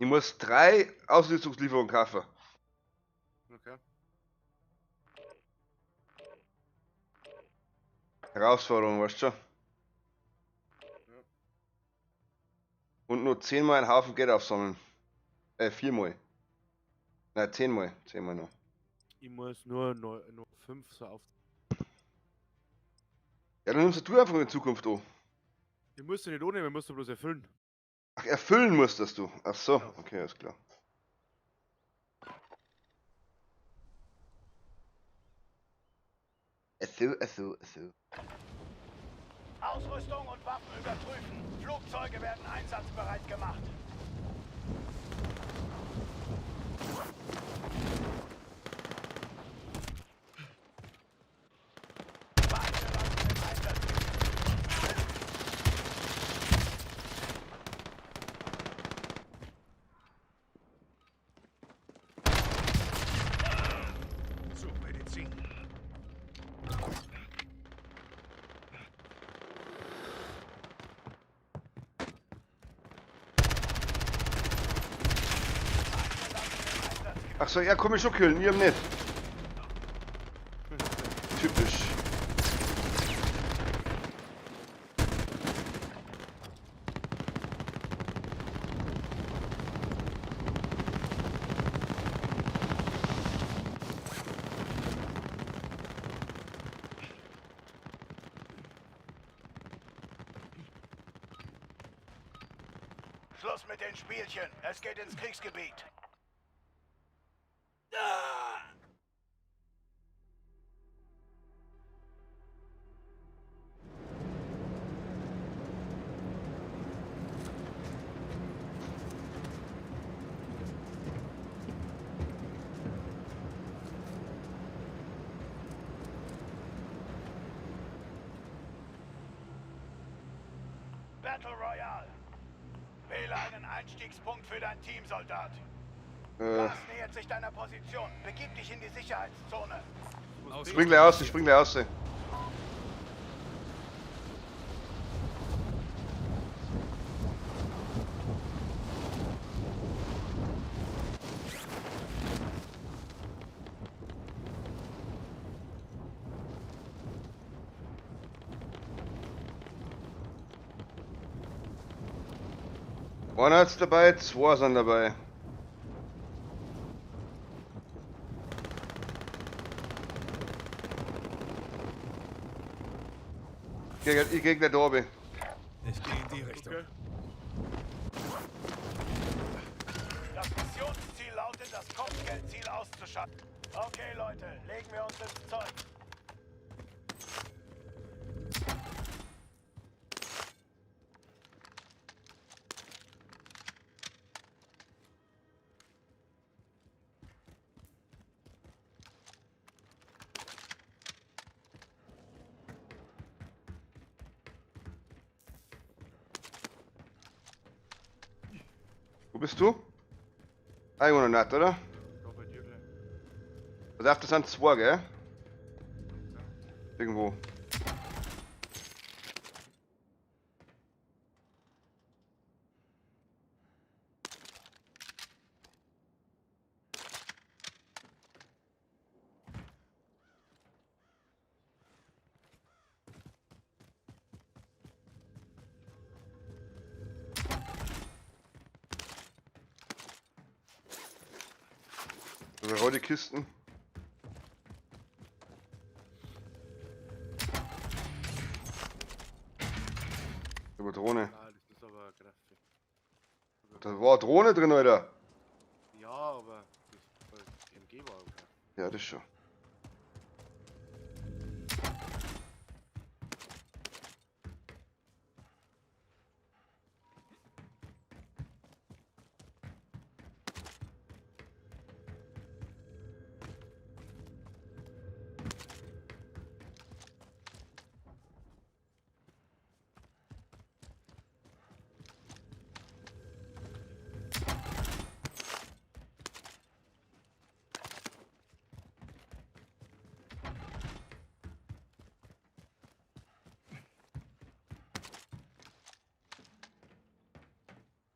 Ich muss 3 Ausrüstungslieferungen kaufen. Okay. Herausforderung, weißt du schon? Ja. Und nur 10 Mal einen Haufen Geld aufsammeln. 4 Mal. Nein, 10 Mal. 10 Mal noch. Ich muss nur 5 so auf. Ja, dann nimmst du einfach in Zukunft an. Ich muss sie nicht ohne, wir müssen bloß erfüllen. Ach, erfüllen musstest du. Ach so, Ja. okay, alles klar. So. Ausrüstung und Waffen überprüfen. Flugzeuge werden einsatzbereit gemacht. Waffenbewaffnung im Einsatz. Zur Medizin. Ach so, ja, komm ich schon killen, ihr nicht. Typisch. Schluss mit den Spielchen. Es geht ins Kriegsgebiet. Battle Royale. Wähle einen Einstiegspunkt für dein Team, Soldat. Lars nähert sich deiner Position. Begib dich in die Sicherheitszone. Spring gleich aus, ich spring gleich aus. Einer ist dabei, 2 sind dabei. Ich geh gleich da oben. Ich gehe in die Richtung. Okay. Das Missionsziel lautet, das Kopfgeldziel auszuschalten. Okay, Leute, legen wir uns ins Zeug. Wo bist du? Einwohner nicht, oder? Da bei dir gleich. Also auf, das sind 2, gell? Irgendwo. Also rote Kisten. Aber Drohne. Ah, das ist aber kräftig. Da war Drohne drin, Alter. Ja, aber das MG war okay. Ja, das schon.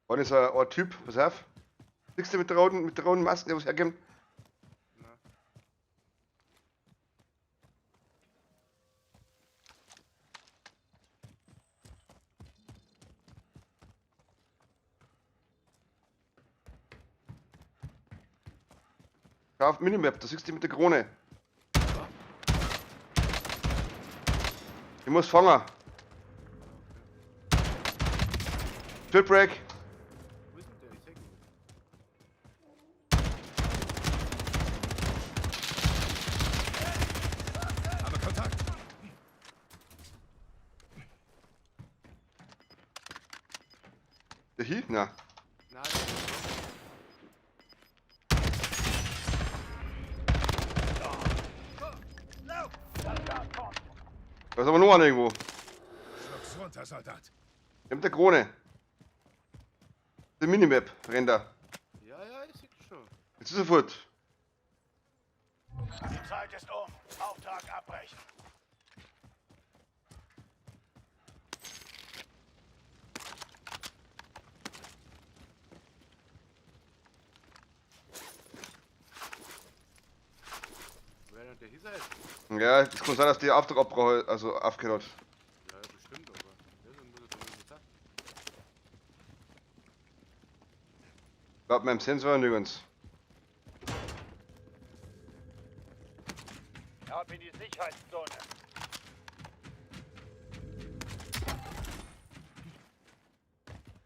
Wann ist ein Typ? Pass auf. Siehst du mit der roten Maske, der was herkommt? Na. Schau auf Minimap, da siehst du mit der Krone. Ich muss fangen. Shipwreck. Wo ist denn der? Ich seh ihn nicht. Habe Kontakt. Der hier? Na. Na, der ist so. Da ist aber noch einer irgendwo. Schluck's runter, Soldat. Der mit der Krone. Der Minimap rennt da. Ja, ich seh schon. Jetzt ist er fort. Die Zeit ist um. Auftrag abbrechen. Wer denn der hieß er jetzt? Ja, es kann sein, dass der Auftrag abgebrochen, also aufgehört hat. Ja, bestimmt, aber. Ja, dann muss er doch irgendwie sagen. Laut meinem Sensor nirgends. Ab in die Sicherheitszone.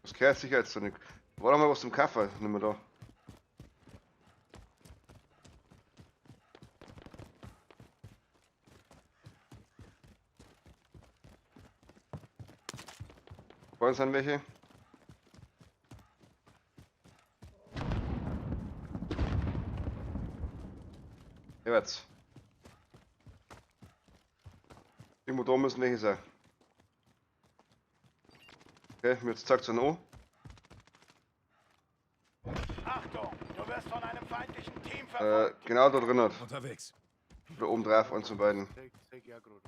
Das gehört sicher jetzt so nicht. War doch mal was zum Kaffee, nicht mehr da. Vorhin sind welche. Jeweils. Irgendwo da müssen welche sein. Okay, mir jetzt zeigt es an. Achtung, du wirst von einem feindlichen Team verfolgt. Genau da drin hat. Unterwegs. Oder oben drauf, eins von beiden. Sag ja gerade.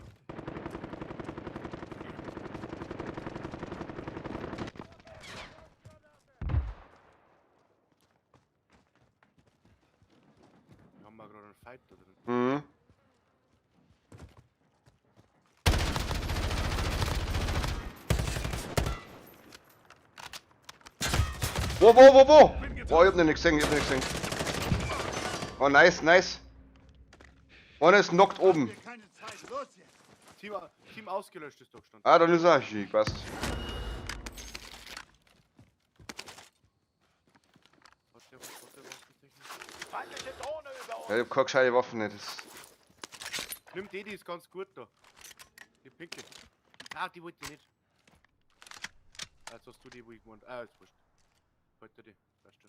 Wir haben mal gerade einen Fight da drin. Mhm. Wo? Boah, ich hab nicht gesehen, Oh, nice, nice. Einer ist knockt oben. Team ausgelöscht ist doch stand. Ah, dann ist er. Schick, passt. Hat der Waffentechnik? Feindliche Drohne über uns. Ja, ich hab keine gescheite Waffen nicht. Das Nimm die ist ganz gut da. Die pinke. Ah, die wollte ich nicht. Jetzt hast du die, wo ich gewohnt. Ah, ist wurscht. Heute die. Weißt du.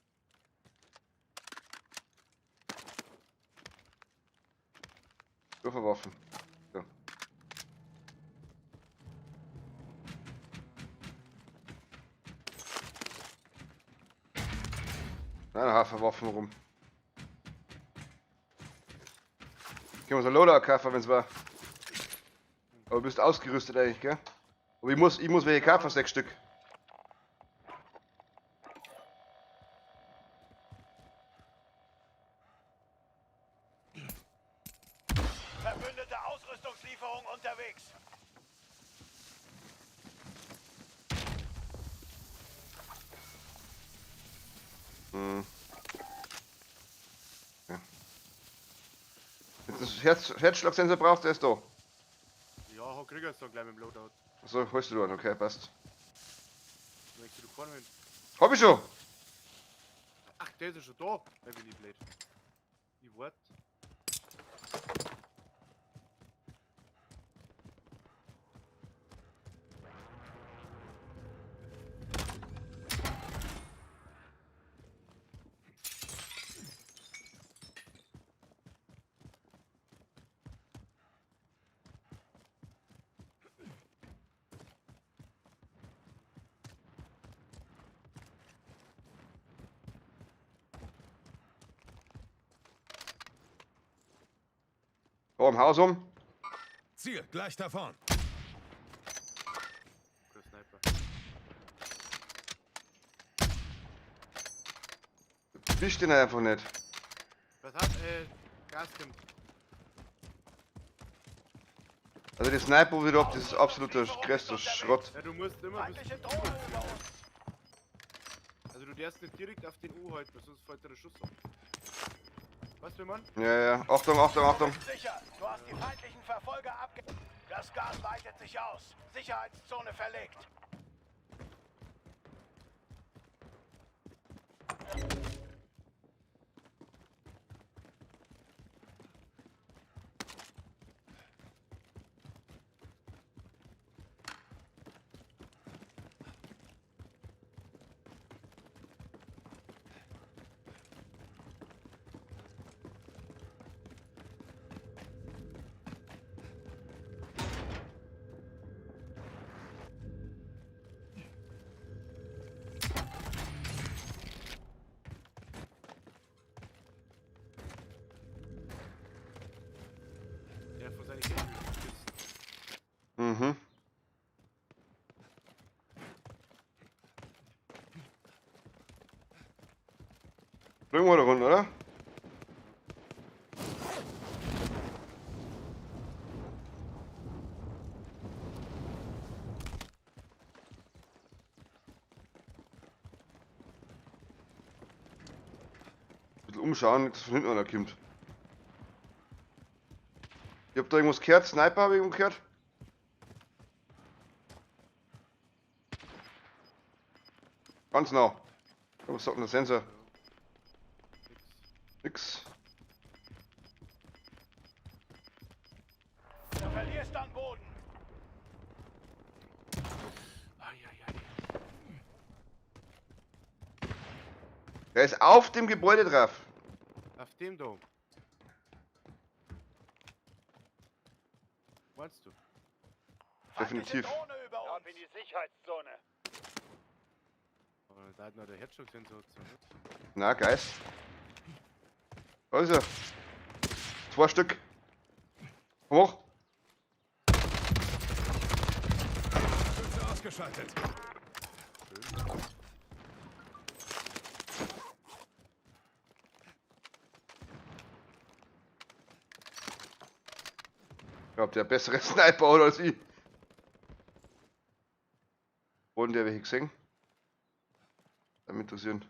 Würfelwaffen. So. Ein Haufen Waffen rum. Können wir so Lola kaufen, wenn's war. Aber du bist ausgerüstet eigentlich, gell? Aber ich muss welche kaufen, 6 Stück. Verbündete Ausrüstungslieferung unterwegs. Hm. Ja. Wenn das Herzschlagsensor braucht, der ist da. Ja, krieg ich dann gleich mit dem Loadout. Achso, holst du dann, okay, passt. Möchtest du vorne hin? Hab ich schon! Ach, der ist ja schon da. Der will ich blöd. Ich wart. Oh, im Haus um. Ziel, gleich da vorn. Der Sniper. spielst den einfach nicht. Was hat, Gas kommt. Also die Sniper wieder ab, das ist absoluter größter Schrott. Ja, du musst immer bis Feindliche Drohne über uns. Also du darfst nicht direkt auf den U halten, sonst fällt dir der Schuss ab. Was will man? Ja. Achtung, Achtung, Achtung. Sicher, du hast die feindlichen Verfolger abge... Das Gas weitet sich aus. Sicherheitszone verlegt. Der von seinen Gegner ist. Mhm. Irgendwo da runter, oder? Ein bisschen umschauen, dass von hinten einer kommt. Ich hab da irgendwas gehört, Sniper habe ich irgendwo gehört. Ganz nah. Was sagt denn der Sensor? Nix. Du verlierst an Boden. Eieiei. Der ist auf dem Gebäude drauf. Auf dem da. Meinst du? Feindliche Definitiv. Drohne über uns. In die Sicherheitszone. Aber da hat noch der Headshot-Sensor gezogen. Na, Geist. Da ist er. 2 Stück. Komm hoch. Schütze ausgeschaltet. Ich glaube, der bessere Sniper oder als ich. Wurden der welche gesehen? Damit interessieren.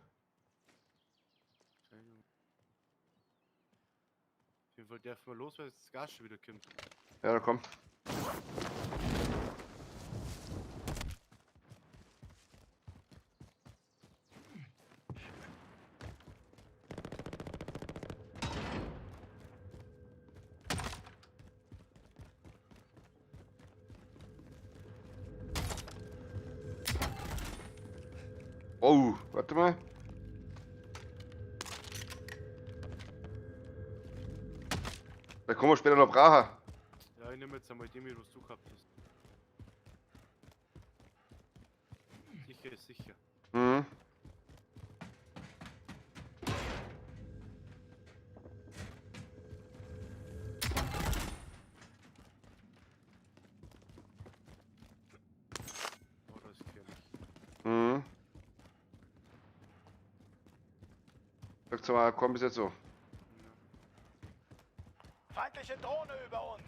Auf jeden Fall darf man los, weil das Gas schon wieder kommt. Ja, da komm. Oh, warte mal. Da kommen wir später noch brauchen. Ja, ich nehme jetzt einmal den mit, was du gehabt hast. Sicher ist sicher. Mhm. Oh, das ist gefährlich. Mhm. Sagst du mal, komm bis jetzt so. Ja. Feindliche Drohne über uns.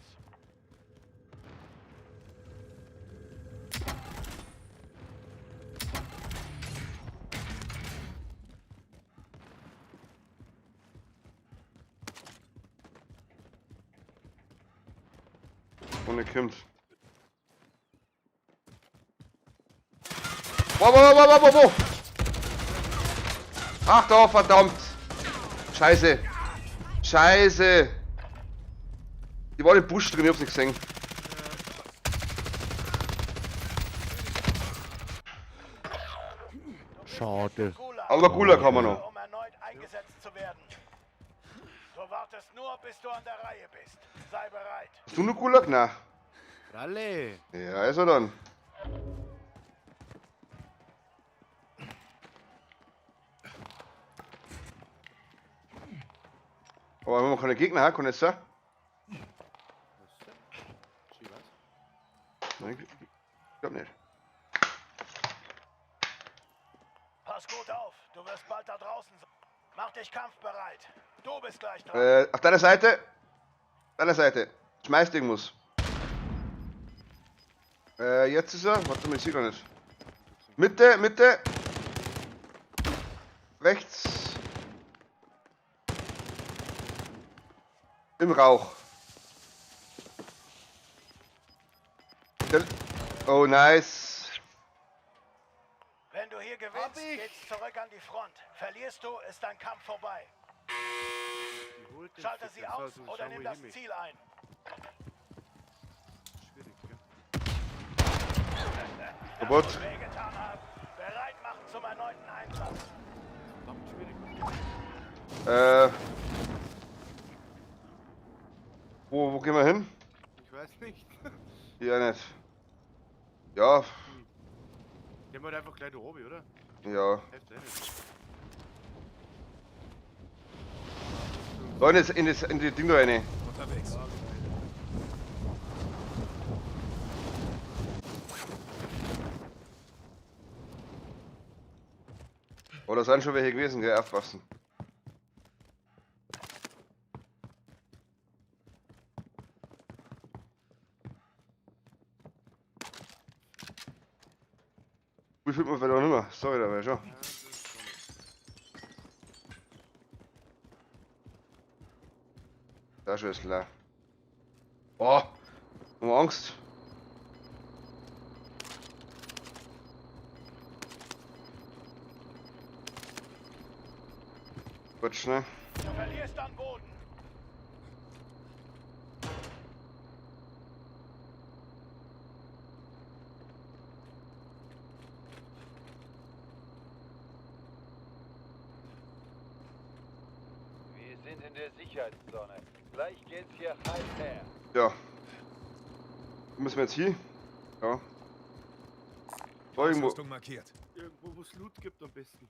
Ohne kommt. Wo? Ach doch, verdammt! Scheiße! Scheiße! Die war im Busch drin, ich hab's nicht gesehen. Schade. Aber Gulag haben wir noch. Um erneut eingesetzt zu werden. Du wartest nur, bis du an der Reihe bist. Sei bereit. Hast du noch Gulag? Nein. Ralle! Ja, also dann. Aber wenn wir keine Gegner haben, kann es sein? Was ist das? Schi was? Nein, ich glaub nicht. Pass gut auf. Du wirst bald da draußen sein. Mach dich kampfbereit. Du bist gleich dran. Auf deiner Seite. Deiner Seite. Schmeißt irgendwas. Jetzt ist er. Warte mal, ich sehe gar nicht. Mitte, Mitte. Rechts. Im Rauch. Oh, nice. Wenn du hier gewinnst, geht's zurück an die Front. Verlierst du, ist dein Kampf vorbei. Die holt den Schalte Fick, sie das aus war so oder nimm das Schauer-Himmel. Ziel ein. Schwierig, gell? Kaputt. Wehgetan haben. Bereit machen zum erneuten Einsatz. Verdammt schwierig. Wo gehen wir hin? Ich weiß nicht. Ja, nicht. Ja, Gehen wir halt einfach gleich da oben, oder? ja. Hälfte nicht. Da in die Ding da rein. Unterwegs. Oh, da sind schon welche gewesen, gell? Aufpassen. Wie fühlt man vielleicht auch nicht mehr? Sorry, da war ich schon. Ja, das ist schon. Da schon ist leer. Oh, um Angst. Gut, schnell. Du verlierst an Boden. Wir sind in der Sicherheitszone. Gleich geht's hier heiß her. Ja. Wo müssen wir jetzt hier? Ja. Da irgendwo. Ausrüstung markiert. Irgendwo, wo es Loot gibt am besten.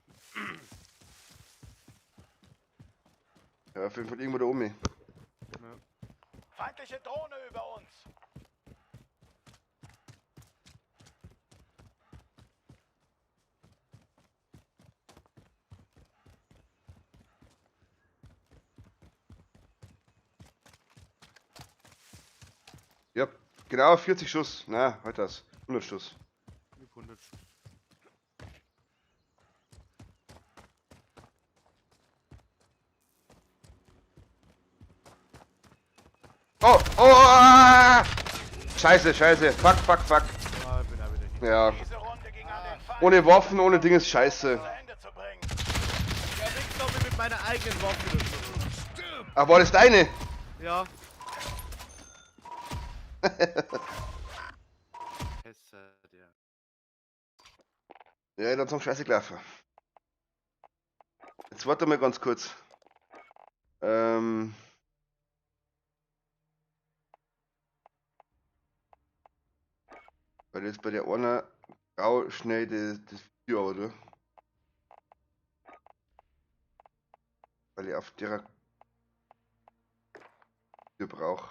Ja, auf jeden Fall irgendwo da oben. Ja. Feindliche Drohne über uns. Ja, genau 40 Schuss. Na, halt das. 100 Schuss. Mit 100 Schuss. Oh, oh, ah! Scheiße, scheiße. Fuck, fuck, fuck. Ah, ich bin auch wieder hier. Ja. Diese Runde ging an den Feind. Ohne Waffen, ohne Ding ist scheiße. Zu Ende zu bringen. Ja, nix doch mit meiner eigenen Waffe oder so. Ach, war das deine? Ja. Hesse, der. Ja, dann zum Scheiße gelaufen. Jetzt warte mal ganz kurz. Weil jetzt bei der einer grau schnell das Video, oder? Weil ich auf der Video brauche.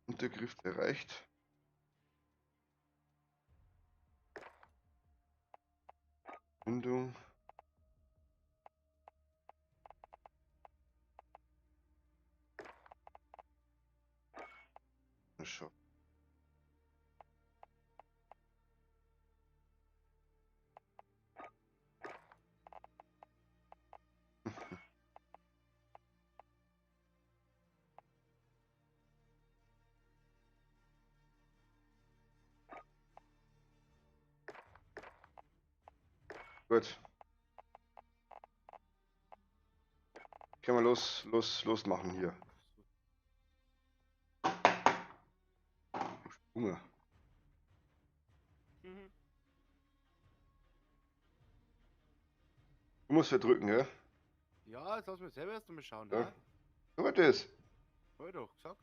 Untergriff erreicht. Mündung. Schau. Gut. Können wir los machen hier. Hunger. Mhm. Du musst verdrücken, gell? Ja, jetzt lass mir selber erst mal schauen, Ja. ja? So was das. Hab ich doch gesagt.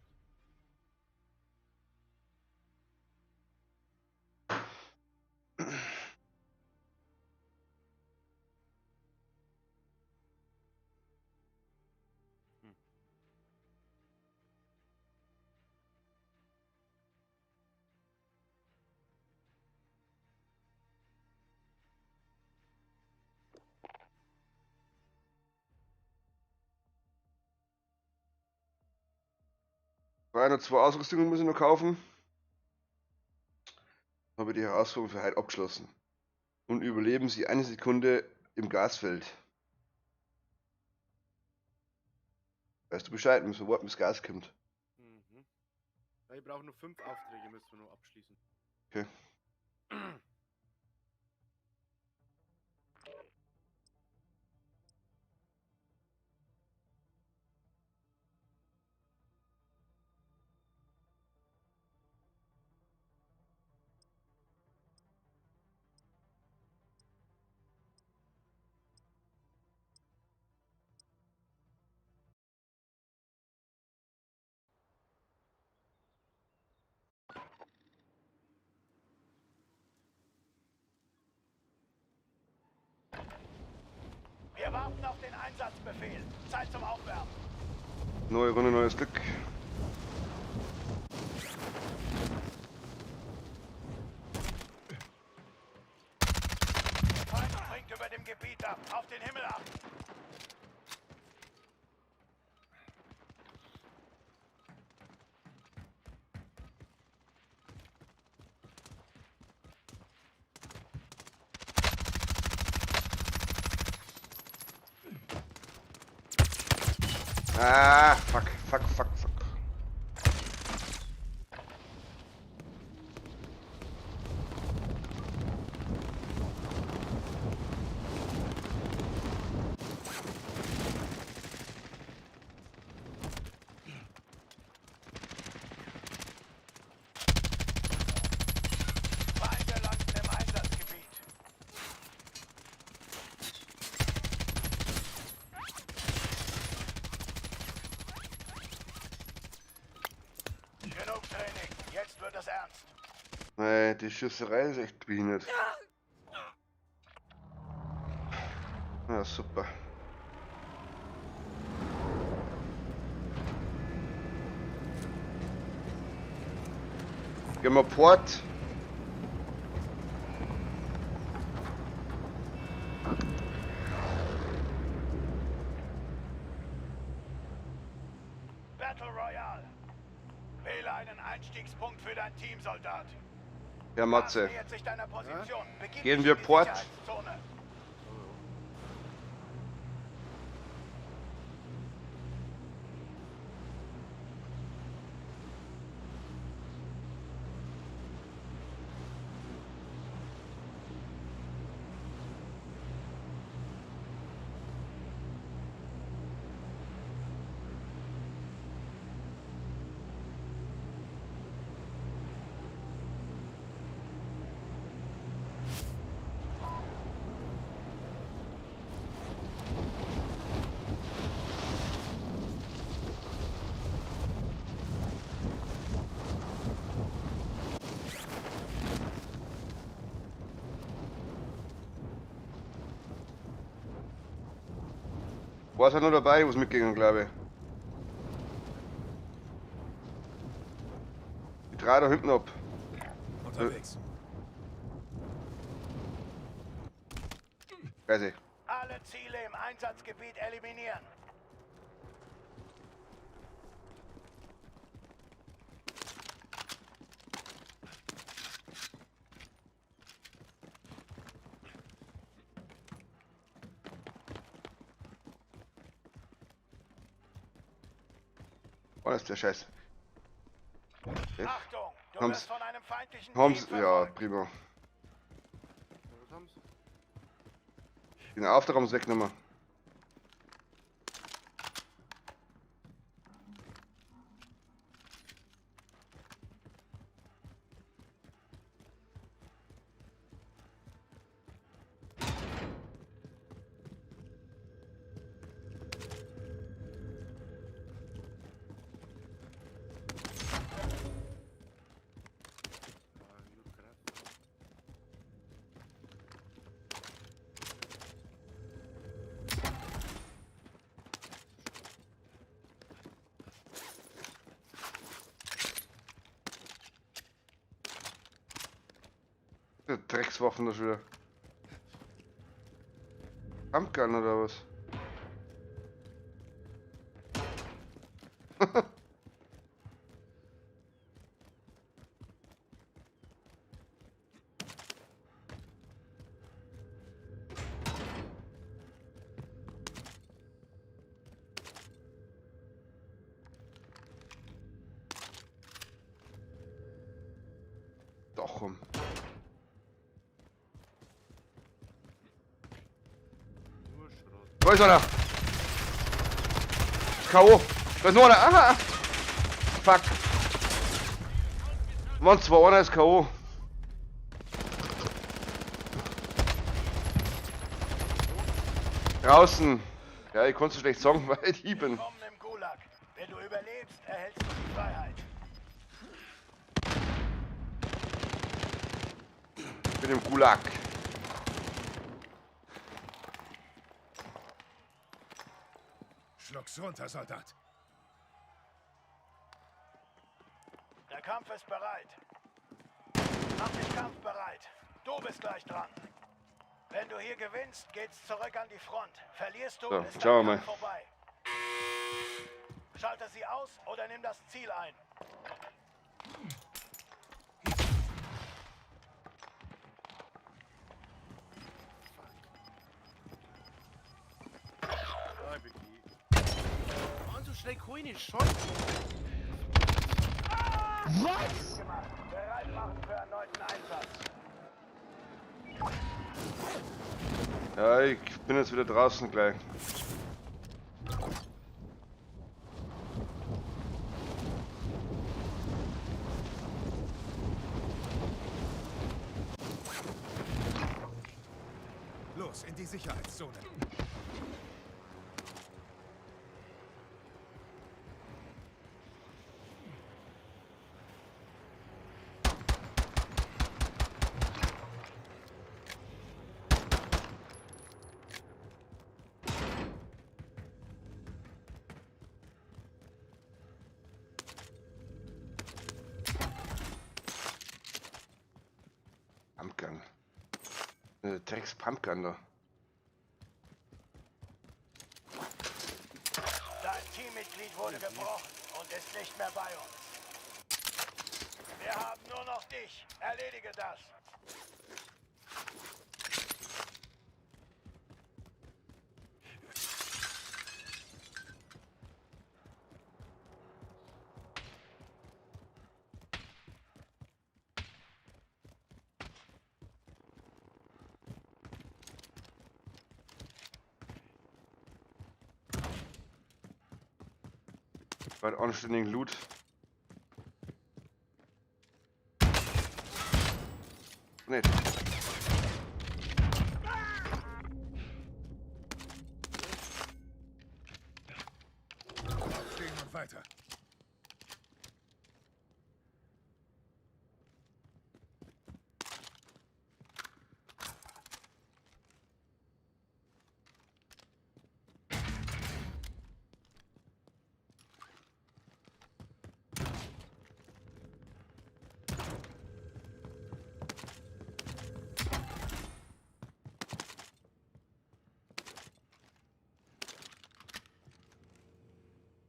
Ein oder zwei Ausrüstungen muss ich noch kaufen. Habe die Herausforderung für heute abgeschlossen. Und überleben Sie eine Sekunde im Gasfeld. Weißt du Bescheid, müssen wir warten, bis Gas kommt. Mhm. Ja, ich brauche nur 5 Aufträge, müssen wir noch abschließen. Okay. Wir warten auf den Einsatzbefehl. Zeit zum Aufwärmen. Neue Runde, neues Glück. Feind springt über dem Gebiet ab. Auf den Himmel ab. Ah, fuck, fuck, fuck, fuck. Feinde landen im Einsatzgebiet. Genug Training. Jetzt wird es ernst. Nee, die Schüsserei ist echt behindert. Ja, super. Gehen wir Port. Battle Royale. Wähle einen Einstiegspunkt für dein Team, Soldat. Ja, Matze. Nähert sich deiner Position. Begib Gehen dich wir in die Port? Sicherheitszone. War es ja nur dabei, wo es mitgegangen, glaube ich. Die drei da hinten ab. Unterwegs. Scheiße. Alle Ziele im Einsatzgebiet eliminieren. Oh, ist der Scheiß. Okay. Achtung, du Haben's- wirst von einem feindlichen Haben's, Team ja, verfolgt. prima. Was haben sie? Den Auftrag haben sie weggenommen. Ah, gut, krass. Der Dreckswaffen da schon wieder. Pumpgun oder was? Wo ist einer? K.O. Da ist nur einer. Aha. Fuck. Mann, zwar einer ist K.O. Draußen. Ja, ich konnte so schlecht sagen, weil ich bin. Willkommen im Gulag. Wenn du überlebst, erhältst du die Freiheit. Ich bin im Gulag. Schluck's runter, Soldat. Der Kampf ist bereit. Mach dich kampfbereit. Du bist gleich dran. Wenn du hier gewinnst, geht's zurück an die Front. Verlierst du, So, ist schauen dein wir Kampf vorbei. Schalte sie aus oder nimm das Ziel ein. Ah, ich bin die. Mann, so schnell kann ich nicht scheiße. Bereit machen für erneuten Einsatz. Ja, ich bin jetzt wieder draußen gleich. Los, in die Sicherheitszone. Pumpgun. Drecks Pumpgun da. Dein Teammitglied wurde gebrochen und ist nicht mehr bei uns. Wir haben nur noch dich. Erledige das. Bei anständigen Loot. Nicht. Aufstehen und weiter.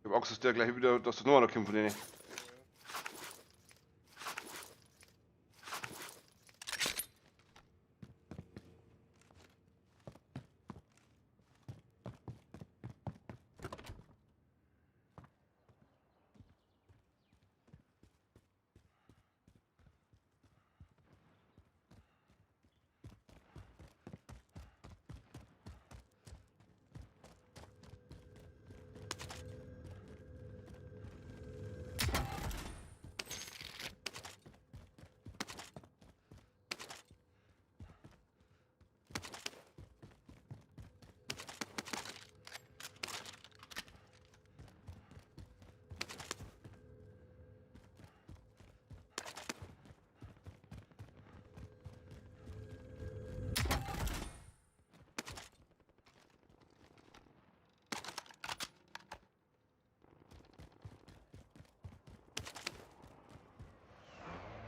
Ich hab Angst, dass der gleich wieder, dass du noch einer kommt von denen.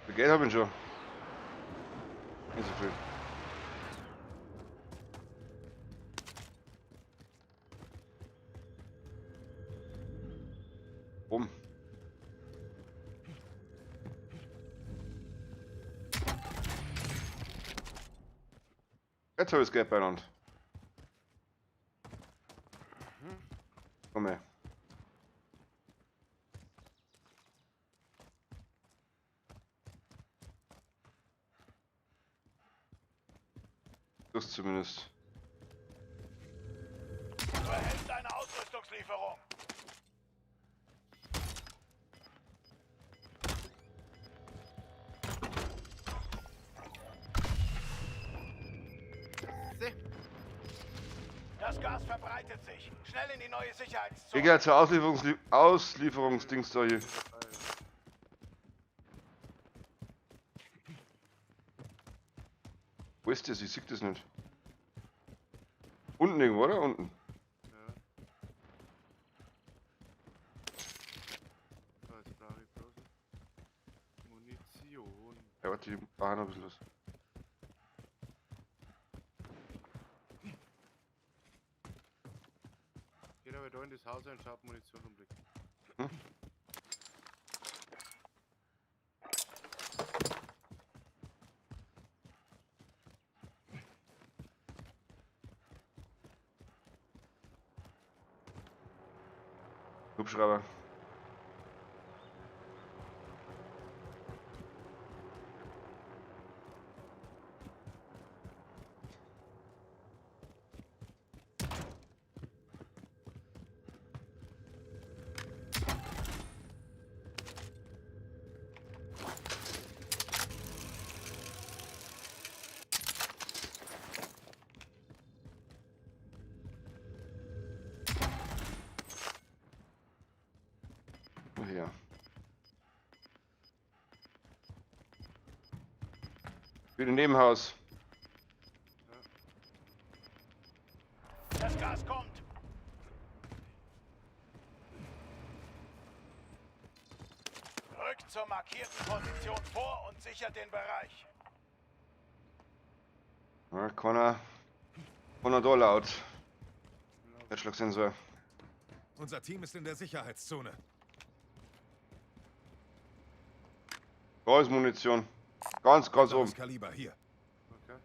Wie Geld hab ich schon? Nicht so viel. Rum. Jetzt hab ich's Geld beieinander. Komm her. Das zumindest. Auslieferung. Seh. Das Gas verbreitet sich. Schnell in die neue Sicherheitszone. Egal zur Auslieferungsdings da hier. Wo ist das? Ich sehe das nicht. Unten irgendwo, oder? Unten. Ja. So, jetzt brauche ich bloß Munition. Ja, warte, ich mache noch ein bisschen was. Geht aber da in das Haus und schaut Munition um. Hm? Hubschrauber. Hier. Für den Nebenhaus. Das Gas kommt. Rückt zur markierten Position vor und sichert den Bereich. Ja, Connor da laut. Herzschlagsensor. Unser Team ist in der Sicherheitszone. Da ist Munition. Ganz oben. Mittleres Kaliber hier. Okay.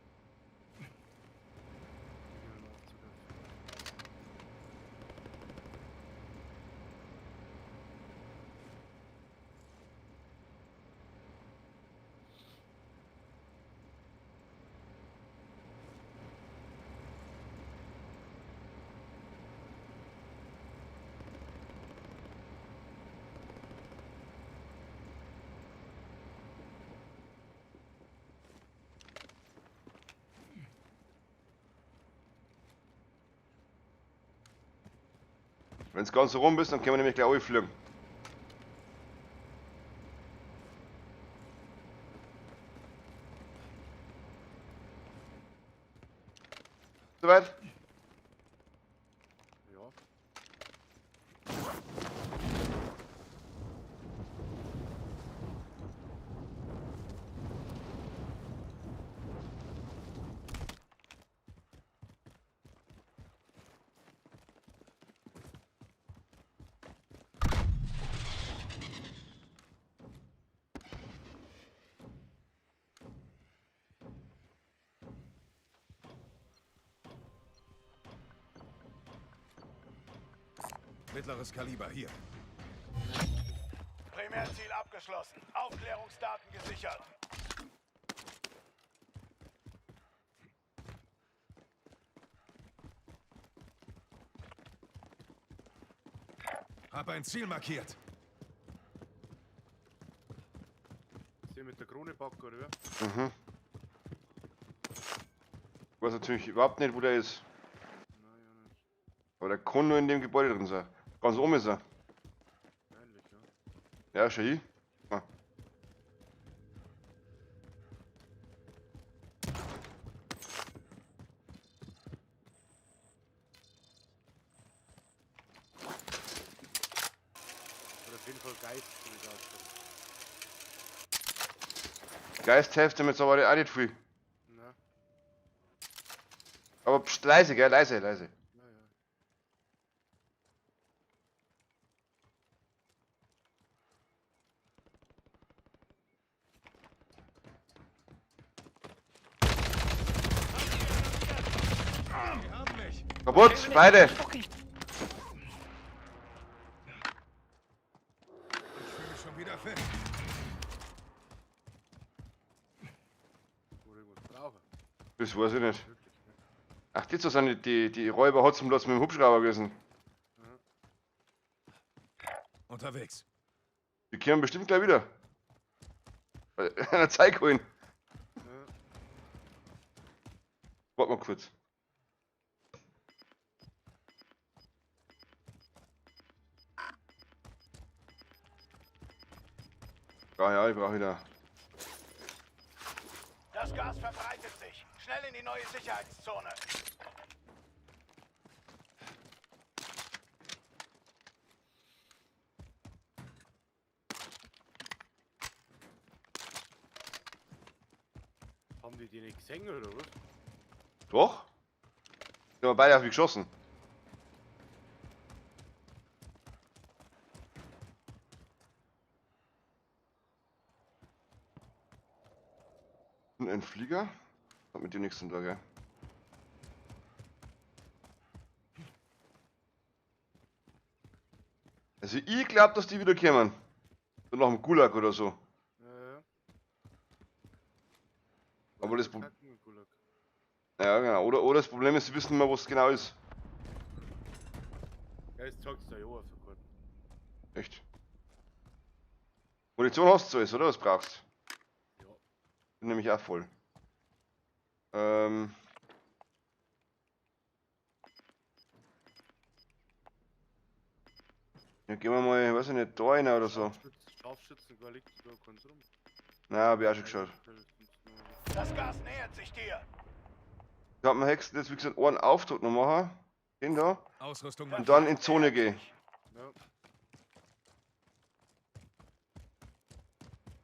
Wenn es ganz so rum ist, dann können wir nämlich gleich auffliegen. Soweit? Ja. Mittleres Kaliber hier. Primärziel abgeschlossen. Aufklärungsdaten gesichert. Hab ein Ziel markiert. Ist der mit der Krone packt, oder? Mhm. Ich weiß natürlich überhaupt nicht, wo der ist. Nein, ja nicht. Aber der kann nur in dem Gebäude drin sein. Ganz oben ist er. Ähnlich, ja. Ja, schau hier. Ah. Oder auf jeden Fall Geist, so wie gesagt. Geist hilft damit aber auch nicht viel. Na, Aber pst, leise, gell? Leise, leise. ja. Die haben mich. Kaputt, beide. Ich fühle mich schon wieder fest. Wo irgendwas brauchen. Das weiß ich nicht. Wirklich, ne? Ach, die sind die Räuber hat zum Platz mit dem Hubschrauber gewesen. Unterwegs. Die kehren bestimmt gleich wieder. Einer Zeit holen. Ja. Warte mal kurz. Ah ja, ich brauche wieder. Das Gas verbreitet sich. Schnell in die neue Sicherheitszone. Haben die nicht gesehen oder was? Doch? Die haben beide auf mich geschossen. Und ein Flieger? Hat mit dem nichts zu tun, gell? Also ich glaub, dass die wieder kommen. So nach dem Gulag oder so. Ja. Aber das Kacken-Gulag. Ja, genau. Oder das Problem ist, sie wissen nicht mehr, was es genau ist. Ja, jetzt sagst du ja auch sofort. Echt. Munition hast du alles, oder? Was brauchst Ja. bin nämlich auch voll. Ja, gehen wir mal, weiß ich nicht, da rein oder so. Scharfschützen, gar liegt da keins rum. Na, hab ich auch schon geschaut. Das Gas nähert sich dir. Ich hab mir Hexen jetzt, wie gesagt, einen Aufdruck noch machen. Den da. Ausrüstung Und markiert. dann in Zone gehen. Ja.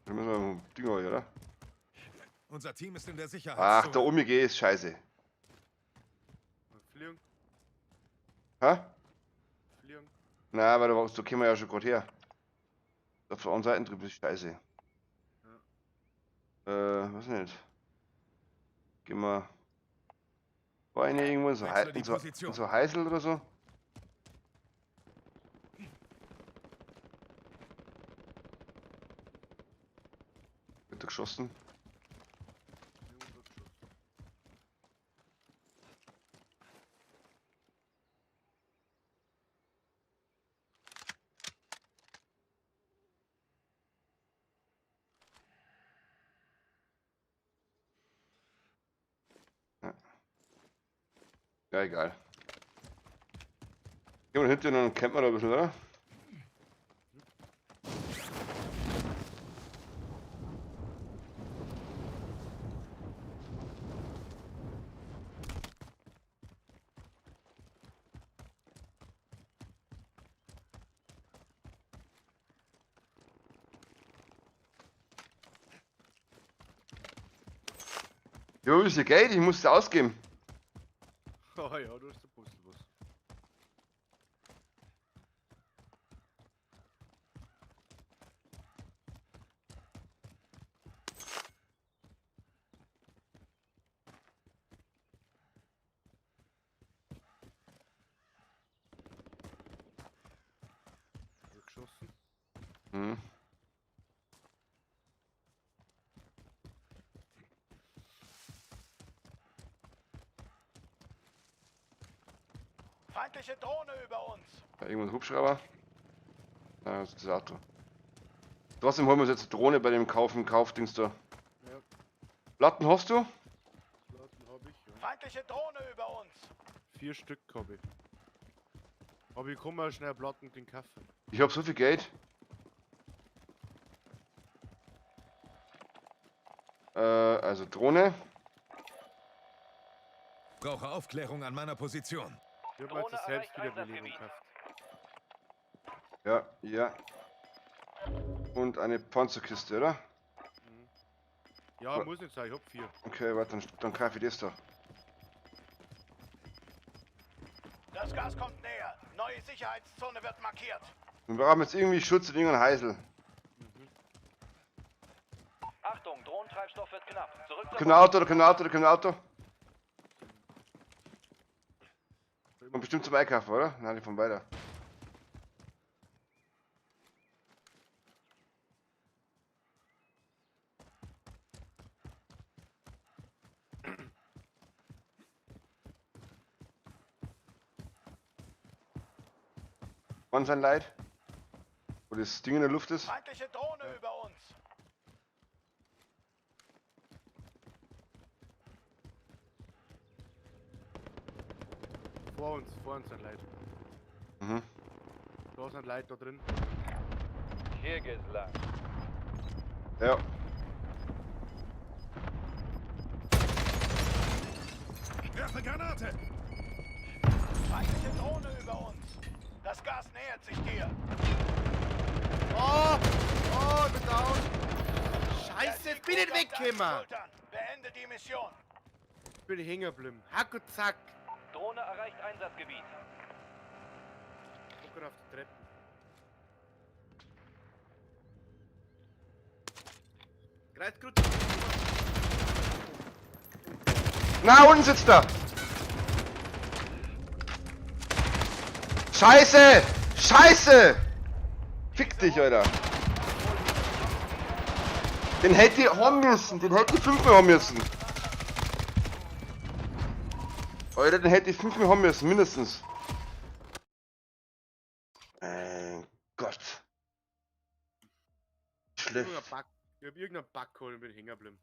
Da müssen wir ein Ding holen, oder? Unser Team ist in der Ach, Sicherheitszone. da oben geht ist scheiße. Fliegen, Hä? fliegen. Na, weil da kommen wir ja schon gerade her. Auf der anderen Seite drüben ist scheiße. Weiß nicht. Gehen wir. War eine irgendwo in so, Wechsle die in Position. so Heißel oder so? Wird da geschossen? Ja, ja egal. Gehen wir hinter und dann campen wir da ein bisschen, oder? Jo, ist ja Geld, ich muss es ausgeben. Oh ja, du hast der Puzzle was. Geschossen. Hm. Feindliche Drohne über uns. Da irgendwo ein Hubschrauber. Ja, das ist das Auto. Trotzdem holen wir uns jetzt eine Drohne bei dem Kaufdings da. Ja, Platten hast du? Platten hab ich, ja. Feindliche Drohne über uns. 4 Stück hab ich. Aber ich kann mal schnell Platten den Kaffee. Ich hab so viel Geld. Also Drohne. Brauche Aufklärung an meiner Position. Ich hab mal Drohne jetzt erreicht Selbstwiederbelebung Einsatzgebiet. gekauft. Ja, ja. Und eine Panzerkiste, oder? Ja, Ja. muss nicht sein, ich hab 4. Okay, warte, dann kaufe ich das da. Das Gas kommt näher. Neue Sicherheitszone wird markiert. Wir brauchen jetzt irgendwie Schutz in irgendeinem Heisel. Achtung, Drohnentreibstoff wird knapp. Zurück zur Kein Auto, oder kein Auto, oder kein Auto. Und bestimmt zum Einkaufen, oder? Nein, die von weiter. Wann sein Leid? Wo das Ding in der Luft ist. Feindliche Drohne über uns. Vor uns sind Leute. Mhm. Da sind Leute da drin. Hier geht's lang. Ja. Werfe Granate! Feindliche Drohne über uns. Das Gas nähert sich dir. Oh! Oh, ich bin down! Der Scheiße, jetzt Sieg bin ich ruht auf deinen weggekommen! Schultern. Beende die Mission. Ich bin hängen geblieben. Hack und zack! Drohne erreicht Einsatzgebiet. Guck auf die Treppen. Kreuzgrut! Na, unten sitzt er! Scheiße! Scheiße! Fick dich, Alter! Den hätte ich haben müssen, den hätte ich 5 Mal haben müssen. Alter, den hätte ich 5 Mal haben müssen, mindestens. Mein Gott. Schlecht. Ich hab irgendeinen Bug geholt und bin hängen geblieben.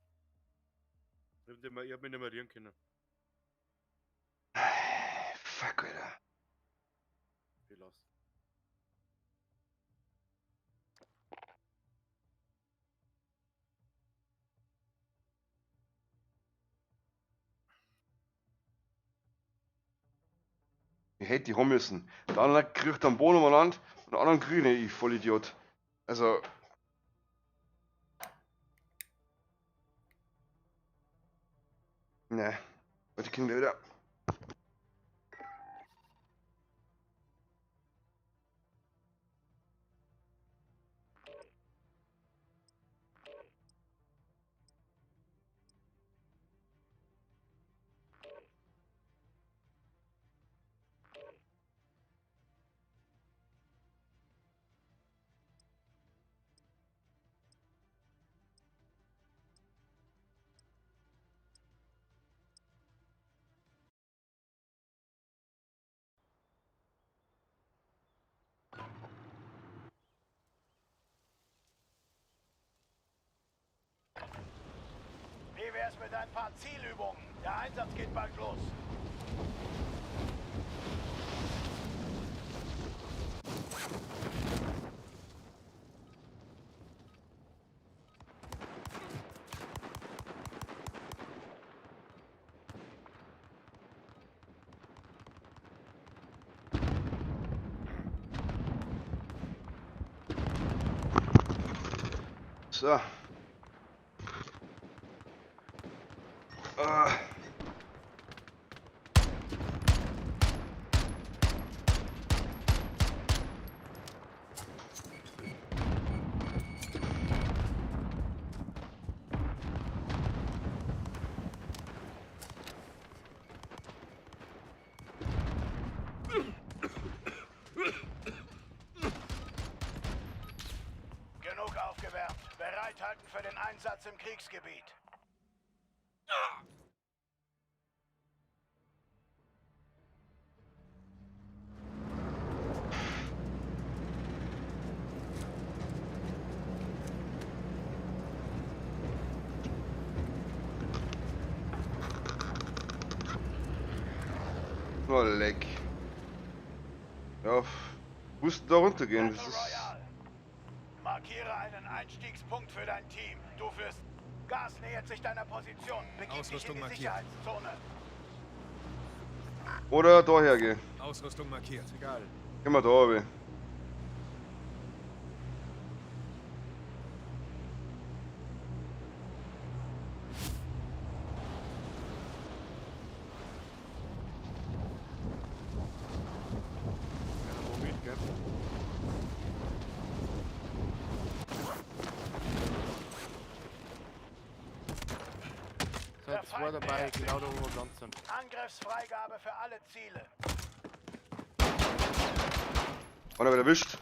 Ich hab mich nicht mehr rühren können. Fuck, Alter. Viel los. Ich hätte die haben müssen. Der andere kriegt einen Boden umeinander und der andere grüne, ich Vollidiot. Also. Ne. Warte, Kinder wieder. Wie wär's mit ein paar Zielübungen? Der Einsatz geht bald los. So. Ah. Genug aufgewärmt. Bereithalten für den Einsatz im Kriegsgebiet. Oh, leck. Ja, mussten da runtergehen. Das Battle ist. Royale. Markiere einen Einstiegspunkt für dein Team. Du führst. Gas nähert sich deiner Position. Begib dich Ausrüstung in die markiert. Sicherheitszone. Oder daher gehen. Ausrüstung markiert. Egal. Gehen wir da oben. Keiner wo mit, gell? Der Sind zwei Feind dabei, nähert sich. genau da wo wir gelandet sind. Angriffsfreigabe für alle Ziele. Einer wird erwischt.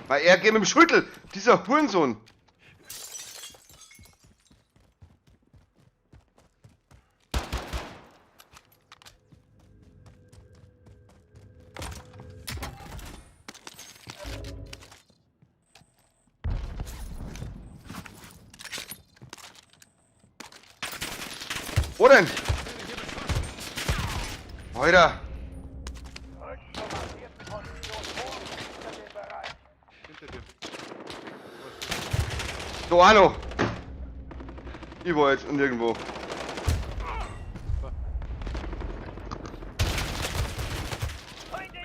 Weil er geht mit dem Schüttel. Dieser Hurensohn. Wo denn? Alter. Rückt zur markierten Position vor und hinter den Bereich. Hinter dir. So, Arno. Ich war jetzt nirgendwo.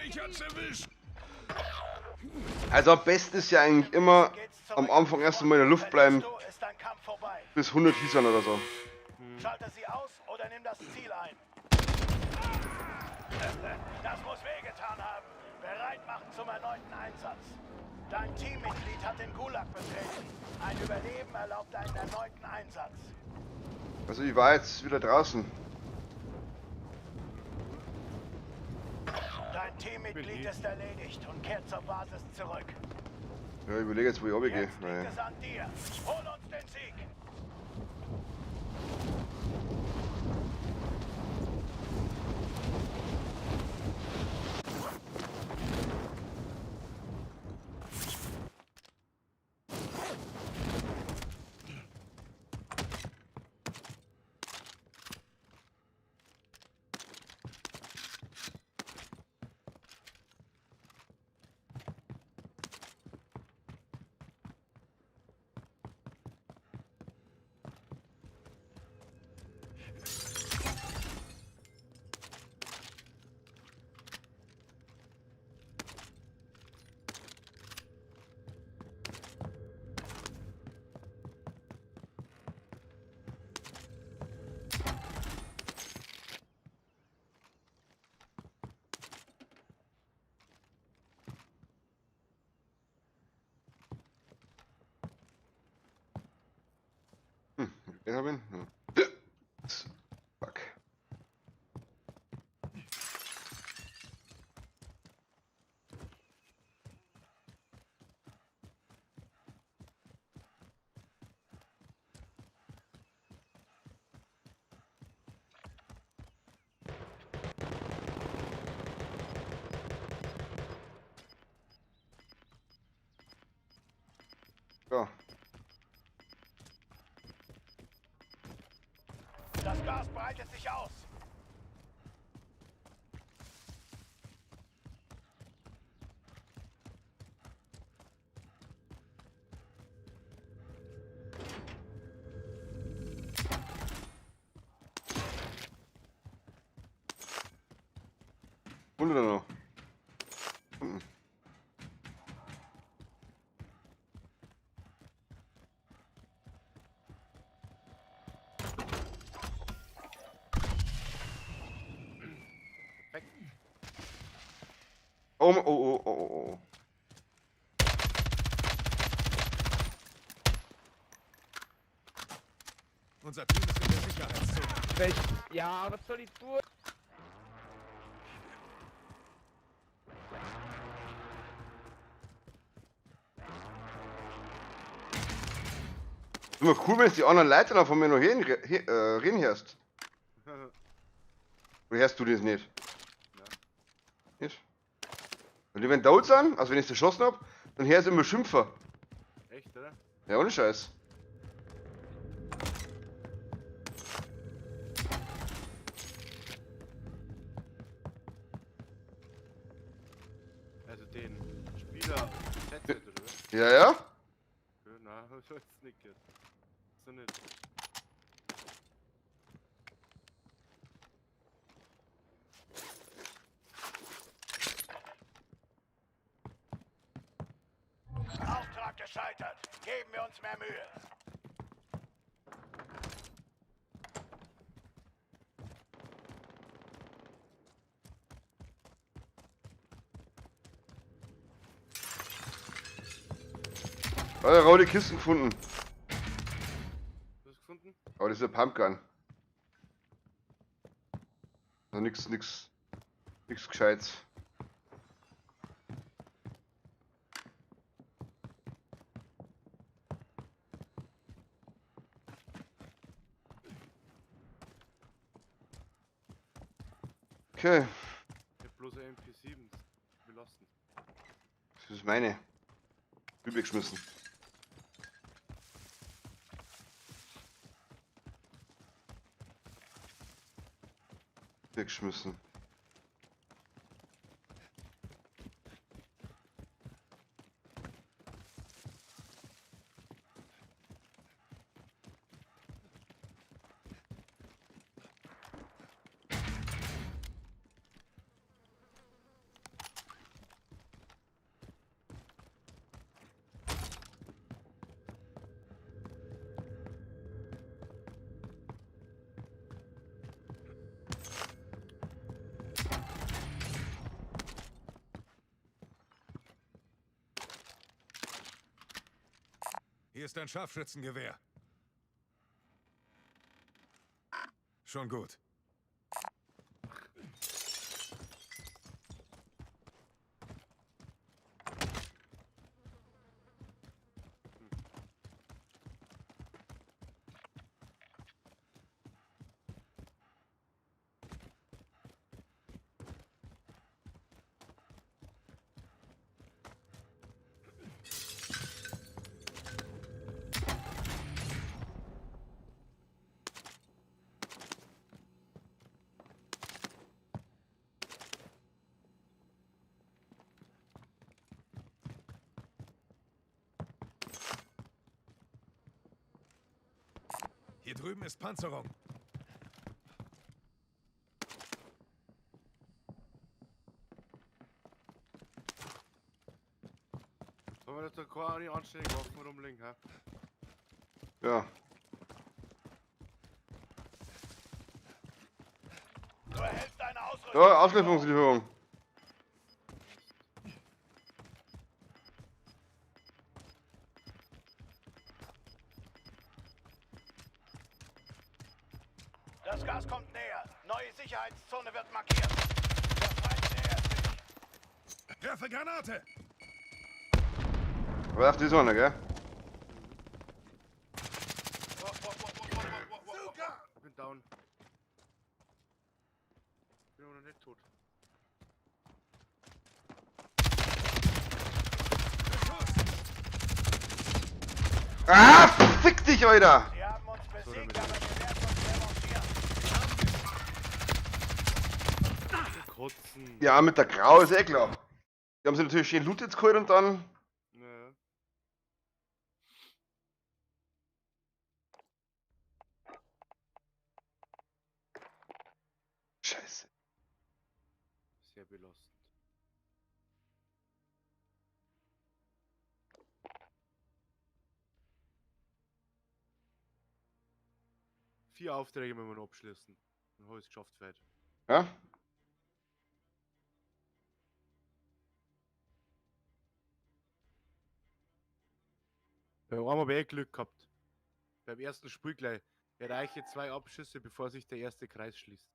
Ich hab's erwischt. Also am besten ist ja eigentlich immer am Anfang erst einmal in der Luft bleiben, Ist dein Kampf vorbei. bis 100 Hießern oder so. Schalte sie aus oder nimm das Ziel ein. Das muss wehgetan haben. Bereit machen zum erneuten Einsatz. Dein Teammitglied hat den Gulag betreten. Ein Überleben erlaubt einen erneuten Einsatz. Also ich war jetzt wieder draußen. Dein Teammitglied ist erledigt und kehrt zur Basis zurück. Ja, ich überlege jetzt, wo ich runtergehe. Jetzt liegt es an dir. Hol uns den Sieg. Den hab ich? Hm. Fuck. Ja. Das Gas breitet sich aus. Und oder noch? Hm. Oh, oh, oh, oh, oh, oh. Unser Team ist in der Sicherheitszone. Ja, was soll ich tun? Ist immer cool, wenn es die anderen Leute da von mir noch reden hörst. Oder hörst du das nicht? Nicht? Weil die wenn da sind, also wenn ich es geschossen hab, dann hörst du immer Schimpfer. Echt, oder? Ja, ohne Scheiß. Also den Spieler Headset, oder was? Ja, ja? Ja, na, so ist nicht jetzt. So nicht. Auftrag gescheitert. Geben wir uns mehr Mühe. Rote Kisten gefunden. Hast du es gefunden? Aber das ist ein Pumpgun. Also nix Gescheites. Okay, Ich hab bloß eine MP7 belassen. das ist meine. Weggeschmissen. weggeschmissen. Hier ist ein Scharfschützengewehr. Schon gut. Hier drüben ist Panzerung. Sollen wir das da keine anständigen Waffen rumlegen, hä? Ja. Du erhältst eine Ausrüstung. Ja, Auslieferungslieferung. Das Gas kommt näher. Neue Sicherheitszone wird markiert. Der Feind nähert sich. Werfe Granate! Werf die Sonne, gell? Ich bin down. Ich bin aber noch nicht tot. Ah, fick dich, Alter! Sie haben uns besiegt, aber wir werden uns revanchieren. Kotzen. Ja, mit der Grau ist eh klar. Die haben sie natürlich schön Loot jetzt geholt und dann. Ja. Scheiße. Sehr belastend. Vier Aufträge müssen wir noch abschließen. Dann habe ich es geschafft, fett. Ja? Beim einmal habe ich Glück gehabt. Beim ersten Spiel gleich. Erreiche 2 Abschüsse, bevor sich der erste Kreis schließt.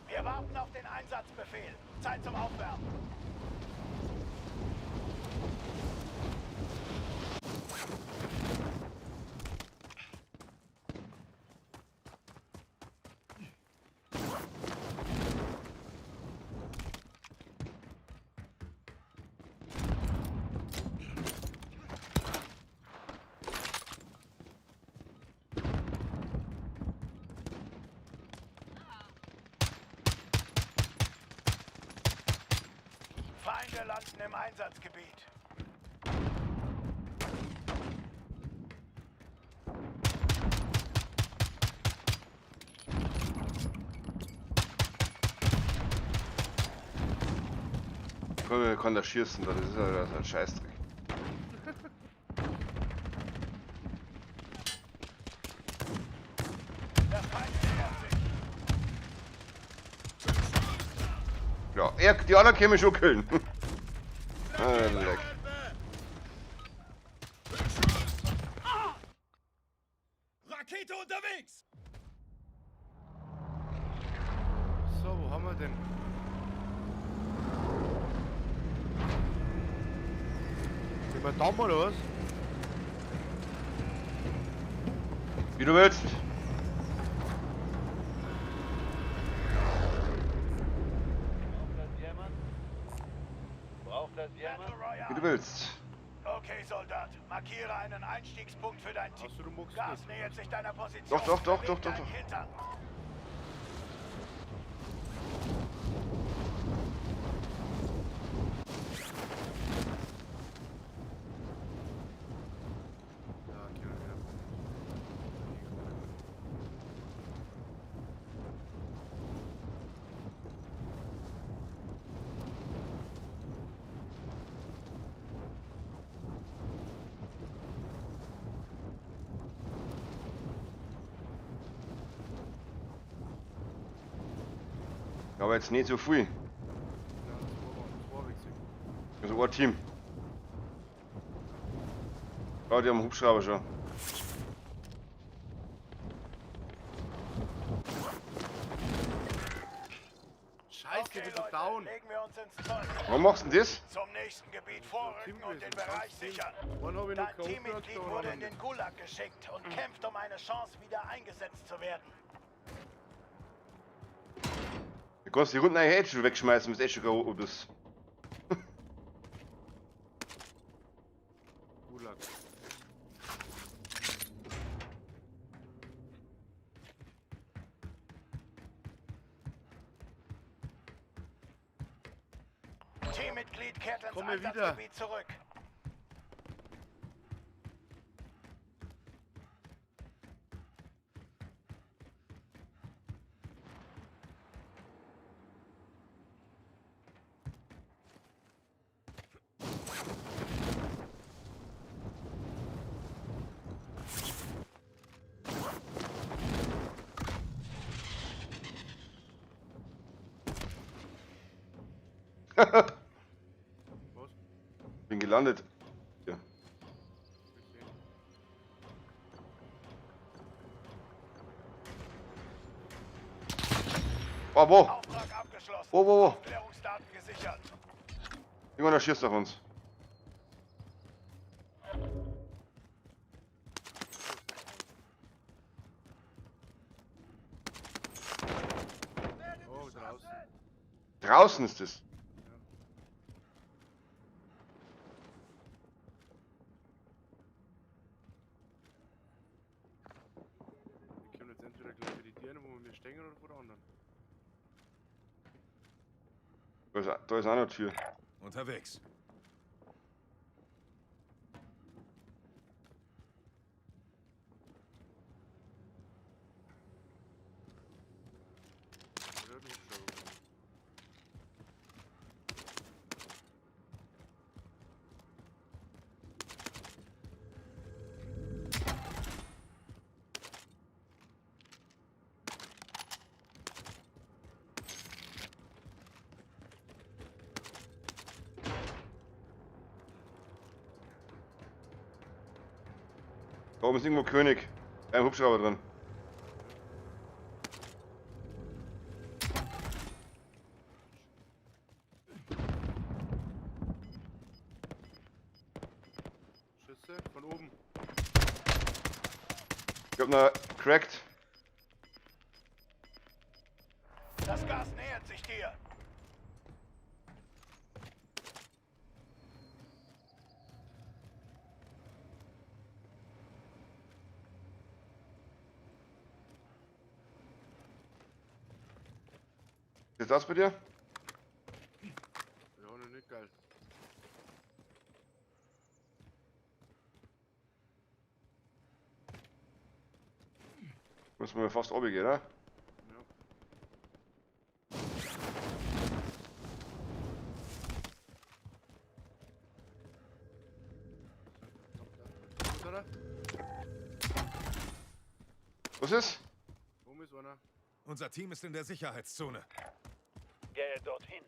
Wir warten auf den Einsatzbefehl. Zeit zum Aufwärmen. Feinde landen im Einsatzgebiet. Kann der schießen, das ist ja ein Scheißdreck. Der Feind nähert sich. Ja, die anderen können mich schon killen. Leck. Rakete Rakete unterwegs! So, wo haben wir denn? Sind wir da mal oder was? Wie du willst. Braucht das jemand? Braucht das jemand? Battle Wie Royale. du willst. Okay, Soldat. Markiere einen Einstiegspunkt für dein Team. Achso, du muckst Gas nicht. nähert sich deiner Position. Doch, doch, doch, Beweg doch, doch, deinen doch. Hintern. Ja, okay, ja. Aber jetzt nicht so viel. Ja, das war wichtig. Also ein Team. Ja, die haben einen Hubschrauber schon. Scheiße, Okay, wir sind Leute, down. legen wir uns ins Zeug. Warum machst du denn das? Zum nächsten Gebiet vorrücken und den Bereich sichern. Wann habe ich noch Dein K.O. Teammitglied wurde in den Gulag geschickt und kämpft um eine Chance, wieder eingesetzt zu werden. Du kannst die Runden eigentlich schon wegschmeißen, bis du schon K.O. bist. Gulag. Teammitglied kehrt ins Komme wieder. Einsatzgebiet zurück. Was? Bin gelandet. Ja. Okay. Oh, wo? Auftrag abgeschlossen. Wo? Aufklärungsdaten gesichert. Irgendwann schießt auf uns. Oh, draußen. Draußen ist es. Wir können jetzt entweder gleich für die Dirne, wo wir stehen, oder vor der anderen. Da ist auch eine Tür. Unterwegs. Oder du Hubschrauber. Da oben ist irgendwo König. Ein Hubschrauber drin. Schüsse von oben. Ich hab noch cracked. Das Gas nähert sich dir. Ist das bei dir? Ja, noch nicht geil. Müssen wir fast runtergehen, oder? Ja. Wo ist einer? Was ist? Oben ist einer. Unser Team ist in der Sicherheitszone. Gehe dorthin.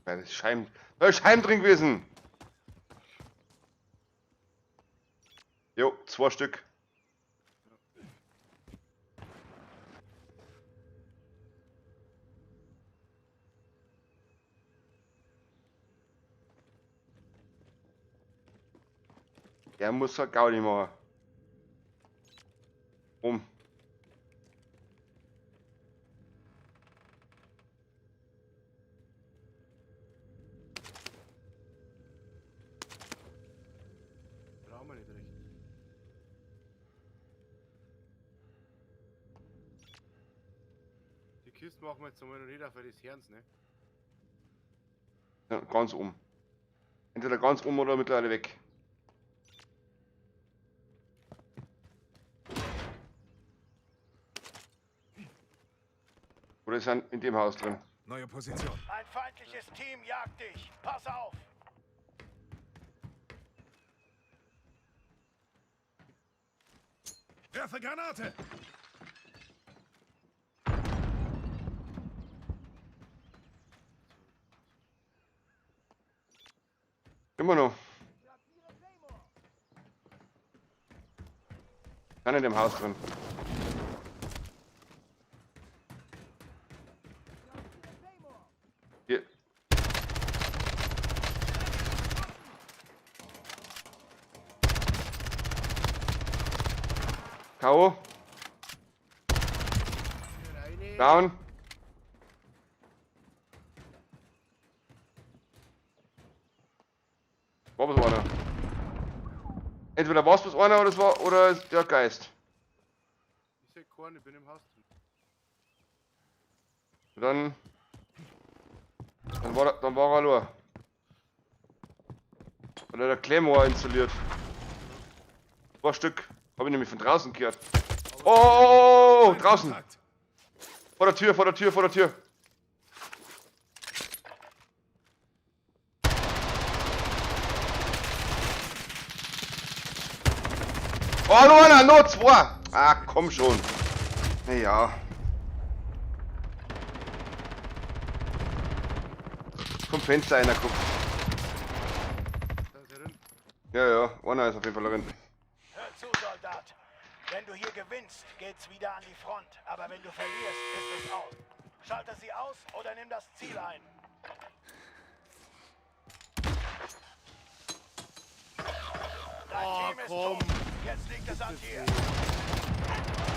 Ja, das ist Scheiben drin gewesen. Jo, 2 Stück. Der muss halt Gaudi machen. Brauchen wir nicht recht. Die Kiste machen wir jetzt einmal noch nicht auf das Herz, ne? Ja, ganz Entweder ganz oder mittlerweile weg. Oder ist er in dem Haus drin? Neue Position. Ein feindliches Team jagt dich. Pass auf. Werfe Granate! Immer noch. Kann in dem Haus drin. Hier. K.O. Reine. Down. War bloß einer. Entweder war es bloß einer oder ist der Geist. Ich seh keinen, ich bin im Haus drin. Dann war er nur. Oder der Claymore installiert. 2 Stück. Habe ich nämlich von draußen gehört. Oh, draußen. Vor der Tür. Oh, nur einer, nur 2. Ah, komm schon. Naja. Vom Fenster einer guckt. Da ist er drin. Ja, einer ist auf jeden Fall drin. Hör zu, Soldat. Wenn du hier gewinnst, geht's wieder an die Front. Aber wenn du verlierst, ist es aus. Schalte sie aus oder nimm das Ziel ein. Dein Team ist komm. tot. Jetzt liegt es an dir. Du hast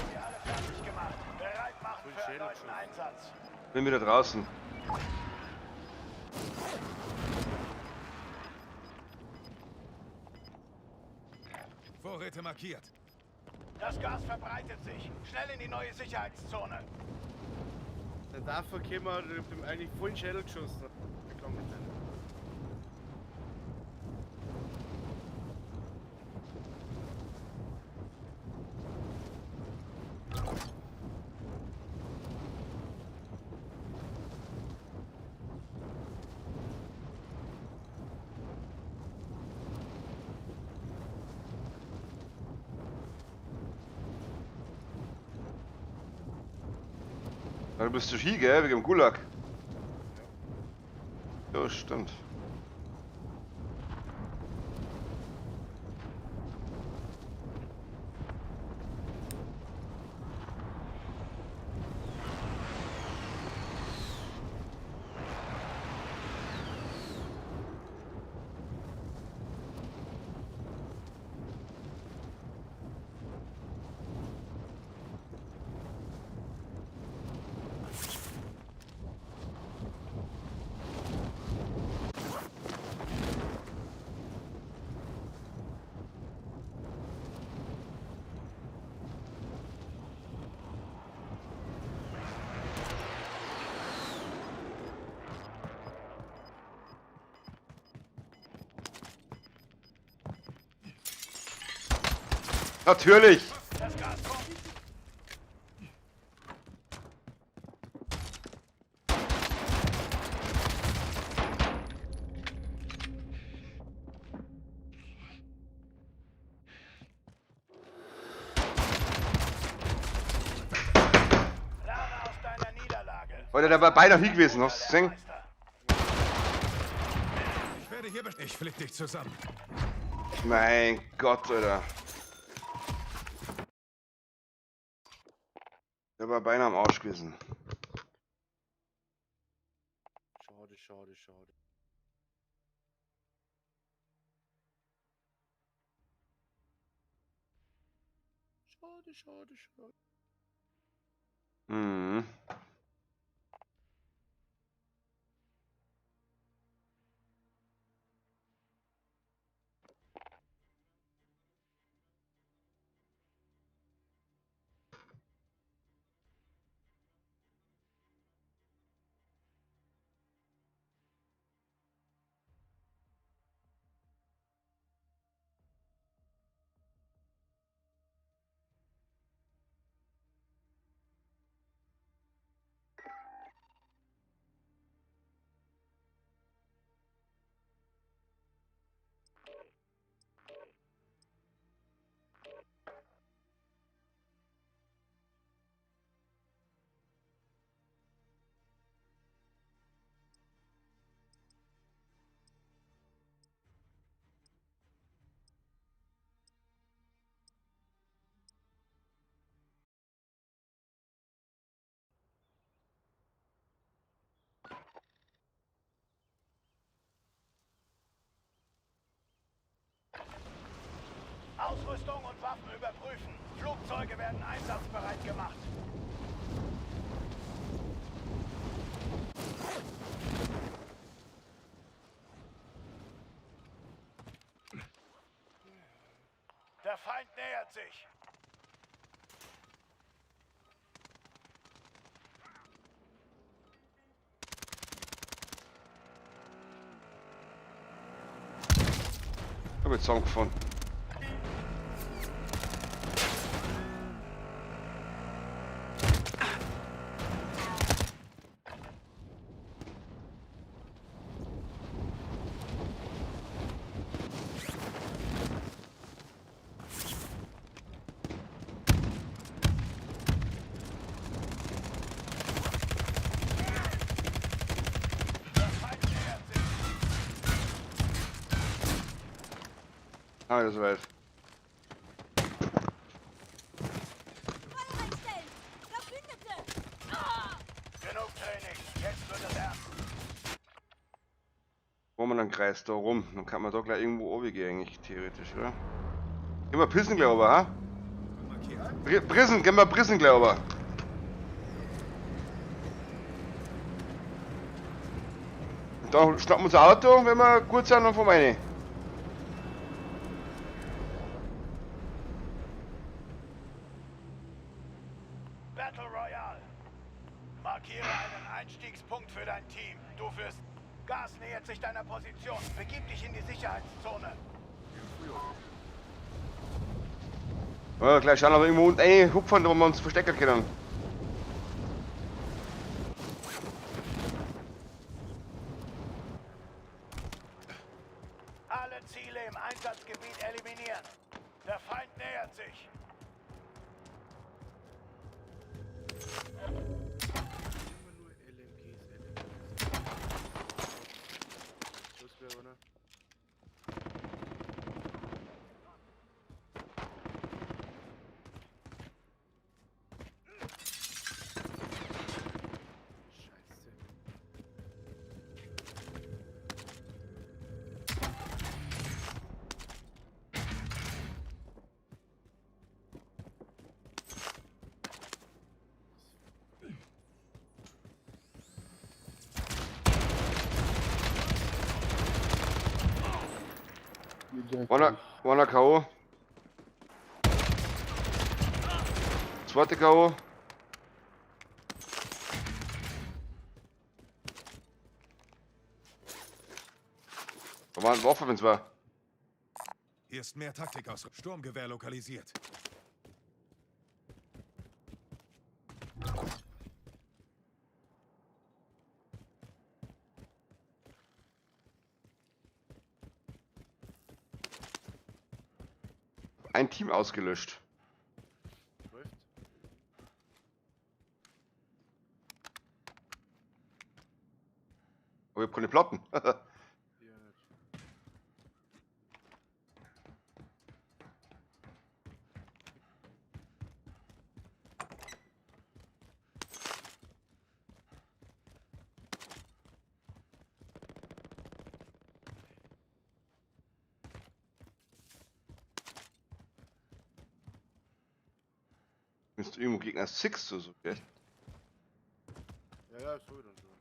sie alle fertig gemacht. Bereit machen für erneuten Einsatz. Bin wieder draußen. Vorräte markiert. Das Gas verbreitet sich. Schnell in die neue Sicherheitszone. Der Dafür käme eigentlich vollen Schädel geschossen. Der kann mit sein. Ja, du bist zu hier, gell? Wegen dem Gulag. Ja, stimmt. Natürlich! Das Gas kommt. Lerne aus deiner Niederlage. Alter, der war beinahe hier gewesen, hast du gesehen? Meister. hier... Ich flick dich zusammen. Mein Gott, Alter. Der war beinahe am Arsch gewesen. Schade, schade, schade. Schade, schade, schade. Mhm. Ausrüstung und Waffen überprüfen. Flugzeuge werden einsatzbereit gemacht. Der Feind nähert sich. Ich hab jetzt Song gefunden. Der Feind nähert sich. Ah, das weit. Feuer einstellen! Verbündete! Genug Training. Jetzt wird es ernst. Wo man dann kreist da rum. Dann kann man da gleich irgendwo oben gehen, eigentlich, theoretisch, oder? Gehen wir pissen, glaube ich, ha? Markiert. Prissen, gehen wir Prissen, glaube ich. Und dann schnappen wir unser Auto, wenn wir gut sind, und fahren wir rein. Battle Royale. Markiere einen Einstiegspunkt für dein Team. Du führst. Gas nähert sich deiner Position. Begib dich in die Sicherheitszone. Ja, gleich schauen, ob wir irgendwo unten reinhupfen, wo wir uns verstecken können. Alle Ziele im Einsatzgebiet eliminieren. Der Feind nähert sich. Immer nur LMGs. Das wäre, oder? Scheiße. Einer K.O. Zweite K.O. Da waren Waffen, wenn es war. Hier ist mehr Taktik aus. Sturmgewehr lokalisiert. Ein Team ausgelöscht. Läuft. Aber ich hab keine Platten. Ja, nicht. irgendwo Gegner 6 oder so, gell? Ja, so dann so.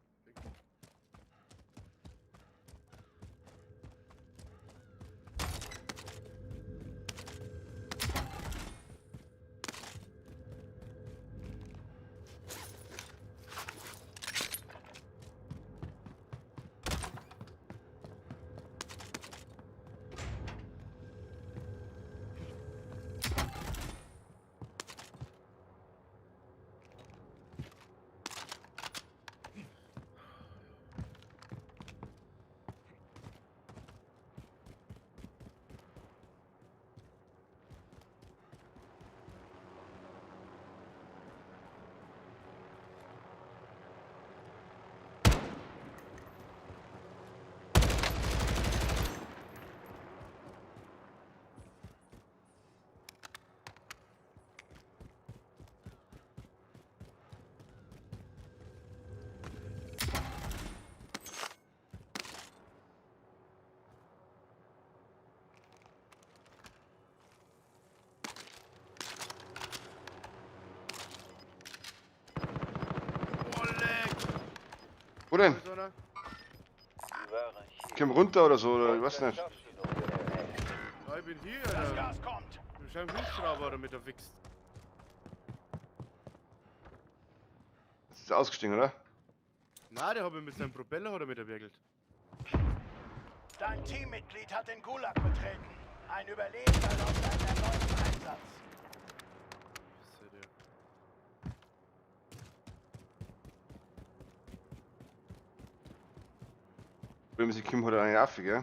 Wo denn? Ist einer? Sie waren hier. Komm runter oder so, oder ich weiß nicht. Ja, ich bin hier, Das Alter. Gas kommt. Du bist ein Hubschrauber damit der Wichs. Das ist ausgestiegen, oder? Na, der habe ich mit seinem Propeller hat er mit erwickelt. Dein Teammitglied hat den Gulag betreten. Ein Überlebender laut einem erneuten Einsatz. Was ist der? Wenn sie Kim hat eine Affe, gell?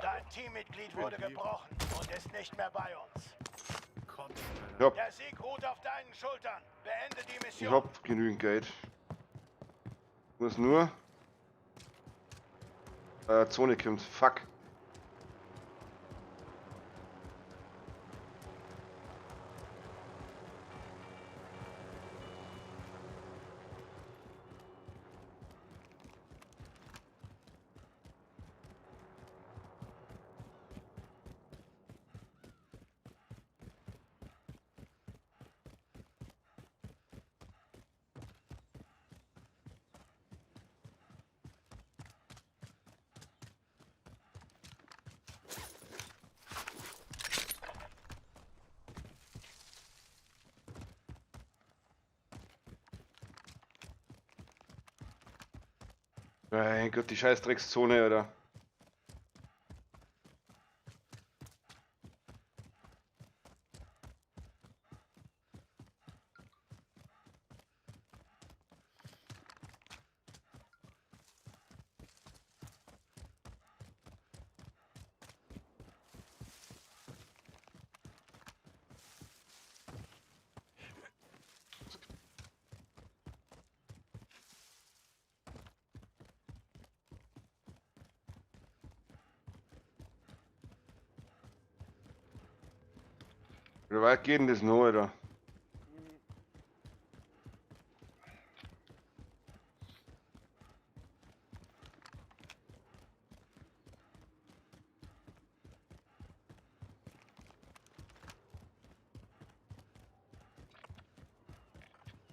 Dein Teammitglied wurde gebrochen und ist nicht mehr bei uns. Kotzen, Alter. Ja, Der Sieg ruht auf deinen Schultern. Beende die ich Mission. hab genügend Geld. Muss nur Zone kommt. Fuck. Mein Gott, die scheiß Dreckszone, oder? Wie weit geht denn das noch, oder?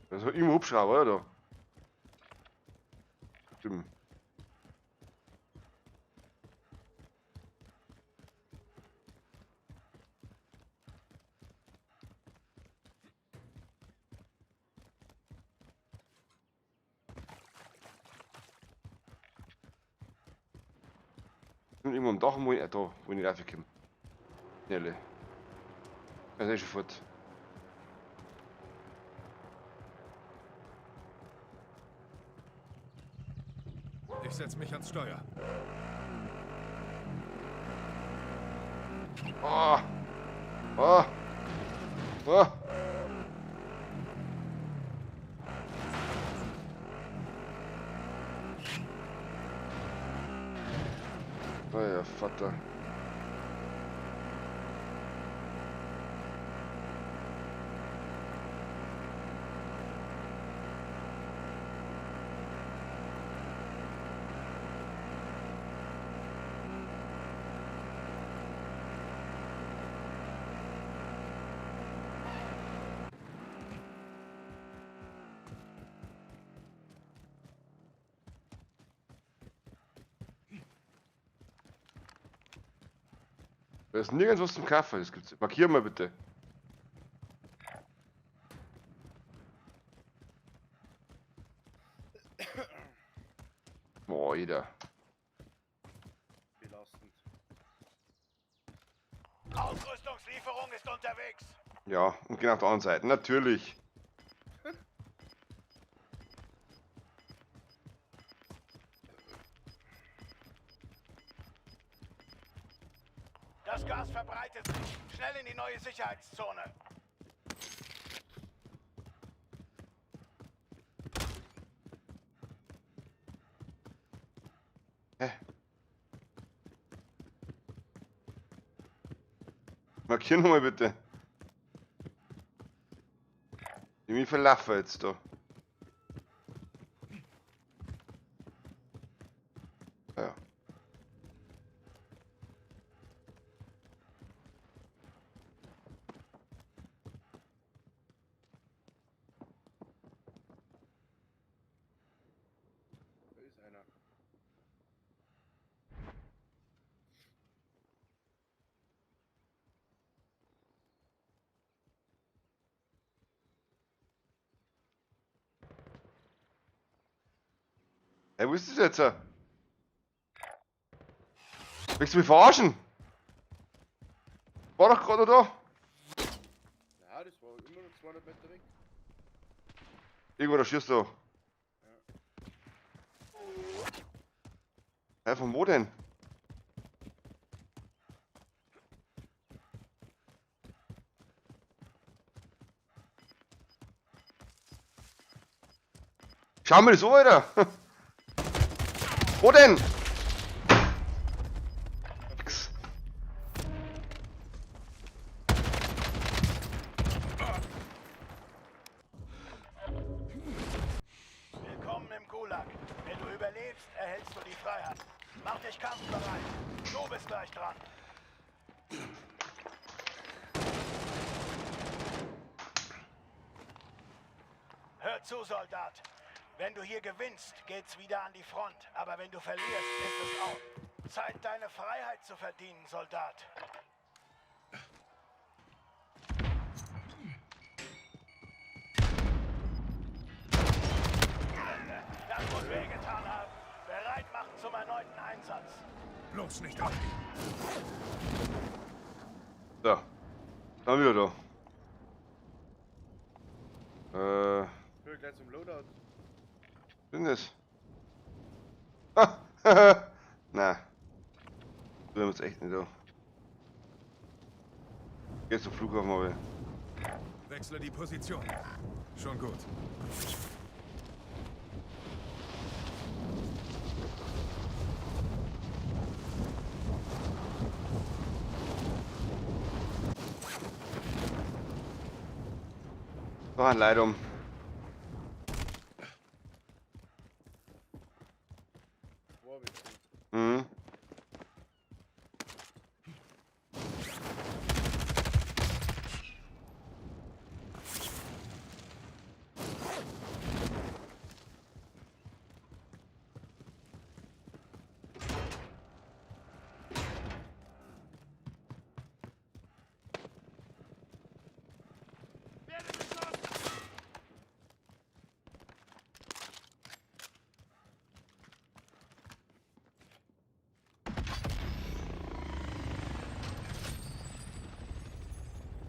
Das ist immer Hubschrauber, oder? Stimmt. Irgendwo am Dach, wo ich, da, wo ich nicht raufkomme. Schnelle. Also schon fort. Ich setze mich ans Steuer. Oh! Oh! Oh! Oh ja, Vater. Da ist nirgends was zum Kaufen, das gibt's. Markier mal bitte. Boah, jeder. Belastend. Ausrüstungslieferung ist unterwegs. Ja, und genau auf der anderen Seite, natürlich. Das Gas verbreitet sich. Schnell in die neue Sicherheitszone. Hä? Markier nochmal bitte. Irgendwie verlaufen jetzt da. Ja. Da ist einer. Hey, wo ist das jetzt? Willst du mich verarschen? War doch gerade da. Ja, das war immer noch 200 Meter weg. Irgendwo da schießt du. Hä, von wo denn? Schau mir das an, Alter. Wo denn? Nix. Willkommen im Gulag. Wenn du überlebst, erhältst du die Freiheit. Mach dich kampfbereit. Du bist gleich dran. Hör zu, Soldat. Wenn du hier gewinnst, geht's wieder an die Front. Aber wenn du verlierst, ist es out. Zeit, deine Freiheit zu verdienen, Soldat. Das muss wehgetan haben. Bereit machen zum erneuten Einsatz. Bloß nicht aufgeben. So. Dann wieder da. Hör gleich zum Loadout. Was ist denn das? Ah, na. Wir haben jetzt echt nicht da. Geh zum Flughafen, aber. Wechsle die Position. Schon gut. Noch ein Leitung. Vorwärts. Mhm.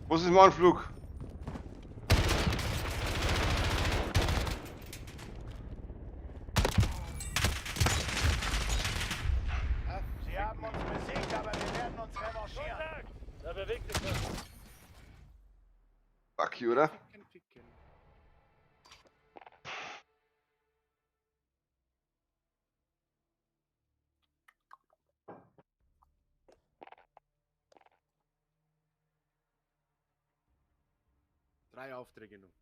Wo ist mein Flug? Sie haben uns besiegt, aber wir werden uns revanchieren. Da bewegt sich was. Fuck you, oder? Ficken. Drei Aufträge noch.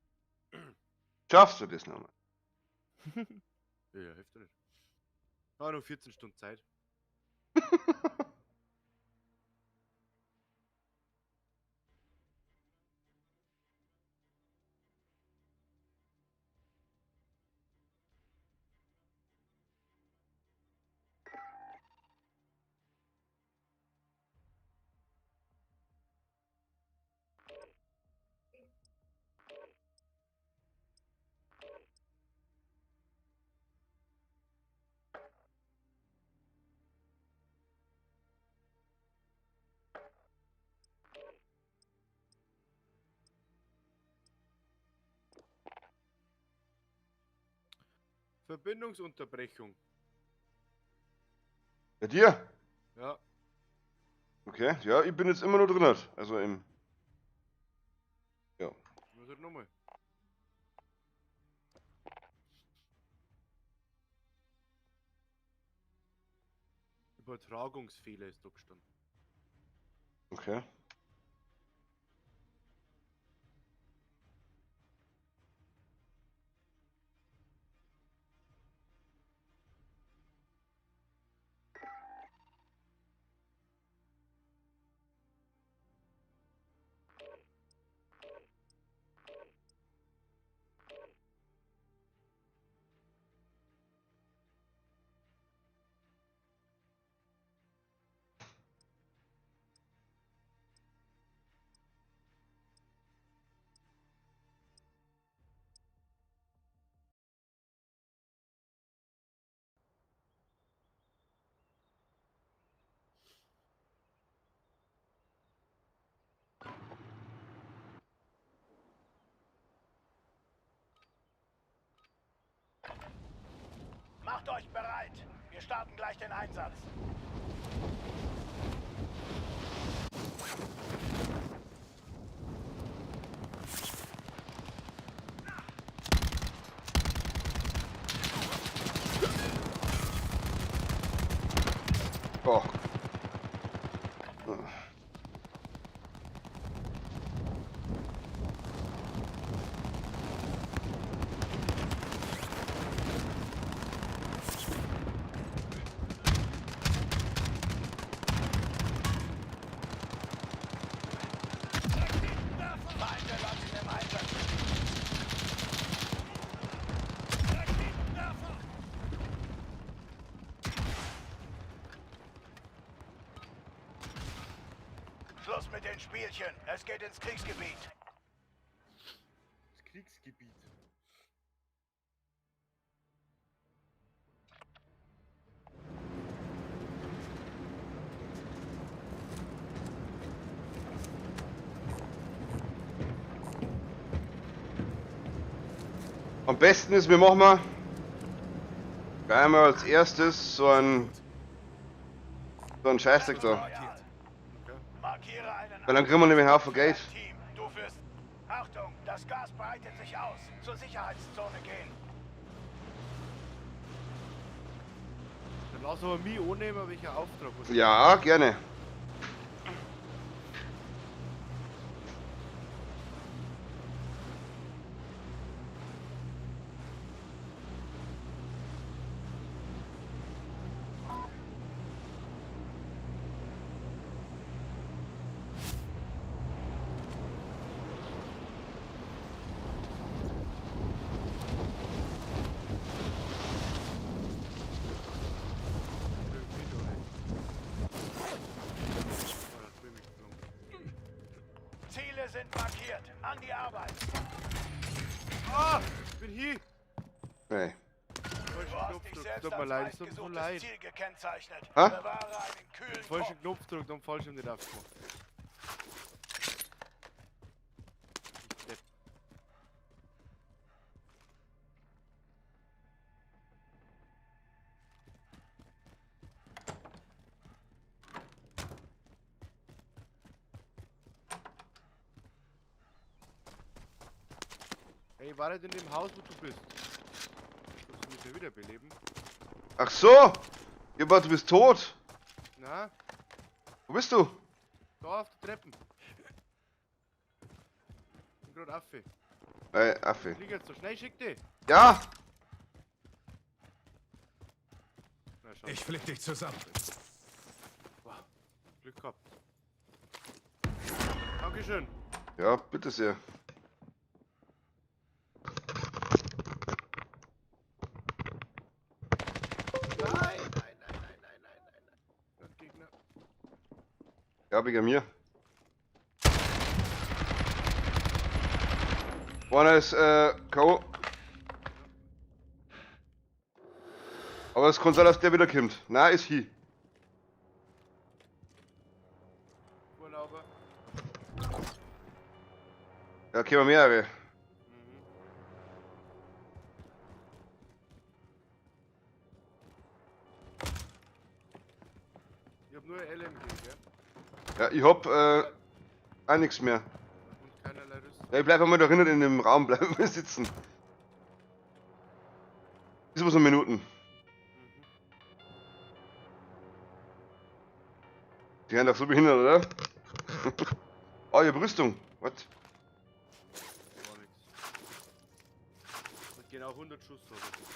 Schaffst du das nochmal? Ja, hilft doch nicht. Ah, nur 14 Stunden Zeit. Verbindungsunterbrechung. Bei dir? Ja. Okay, ja, ich bin jetzt immer noch drin. Also im. Ja. Was halt nochmal? Übertragungsfehler ist da gestanden. Okay. Macht euch bereit. Wir starten gleich den Einsatz. Oh. Feinde landen im Einsatz. Schluss mit den Spielchen. Es geht ins Kriegsgebiet. Das Kriegsgebiet. Am besten ist, wir machen mal gleich mal als erstes so ein Scheißdreck da. Markiere einen Weil dann kriegen wir nämlich einen Haufen Geld. Team. Du führst. Achtung, das Gas breitet sich aus. Zur Sicherheitszone gehen. Dann lass aber mich annehmen, welcher Auftrag. Was Ja, gerne. Ziele sind markiert. An die Arbeit. Ah! Ich bin hier! Hey. Falschen Du hast dich Knopfdruck. selbst Tut mir als leid, es tut mir so meistgesuchtes leid. Ziel gekennzeichnet. Hä? Bewahre einen kühlen Kopf. Falschen Knopfdruck und falschen nicht aufgemacht. Ich Depp. Hey, war das in dem Haus, wo du bist? Kannst du mich ja wiederbeleben? Ach so! Jubert, du bist tot! Na, Wo bist du? da auf die Treppen. Ich bin grad Affe. Affe. Flieg jetzt so schnell, schick die. Ja! Na, schau. Ich flick dich zusammen. Glück gehabt. Dankeschön. Ja, bitte sehr. Ja, Gegner. Ja, wegen mir. Einer ist K.O. Aber es kann sein, dass der wieder kommt. Nein, ist hier. Urlauber. Ja, kommen mehrere. Ich hab nur LMG, gell? Ja, ich hab auch nichts mehr. Und keinerlei Rüstung. Ja, ich bleib einmal da drinnen in dem Raum, bleiben wir sitzen. Ist aber so Minuten. Die haben doch so behindert, oder? Oh, ich hab Rüstung. Was? Gar nichts. Und genau 100 Schuss habe ich.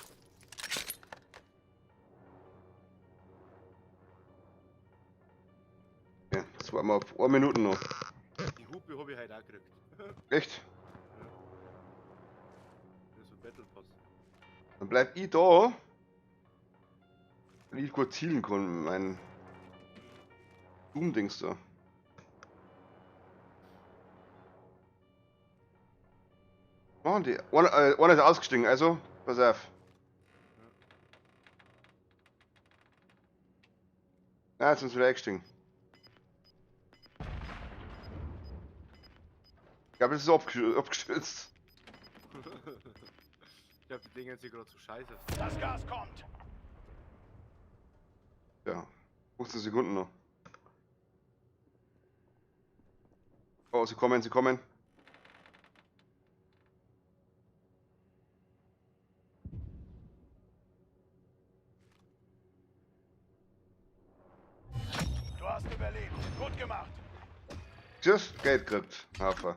Ja, das war mal auf 1 Minute noch. Die Hupe habe ich halt auch gekriegt. Echt? Das ist ein Battle Pass. Dann bleib ich da. Weil ich gut zielen kann mit meinen Doom-Dings da. Machen die. Einer ist ausgestiegen, also pass auf. Ja, jetzt sind sie wieder eingestiegen. Ich glaube, das ist abgestürzt. Ich glaube, die Dinger sind gerade so scheiße. Das Gas kommt. Ja, 15 Sekunden noch. Oh, sie kommen, sie kommen. Du hast überlebt. Gut gemacht. Tschüss, Geld gekriegt, Hafer.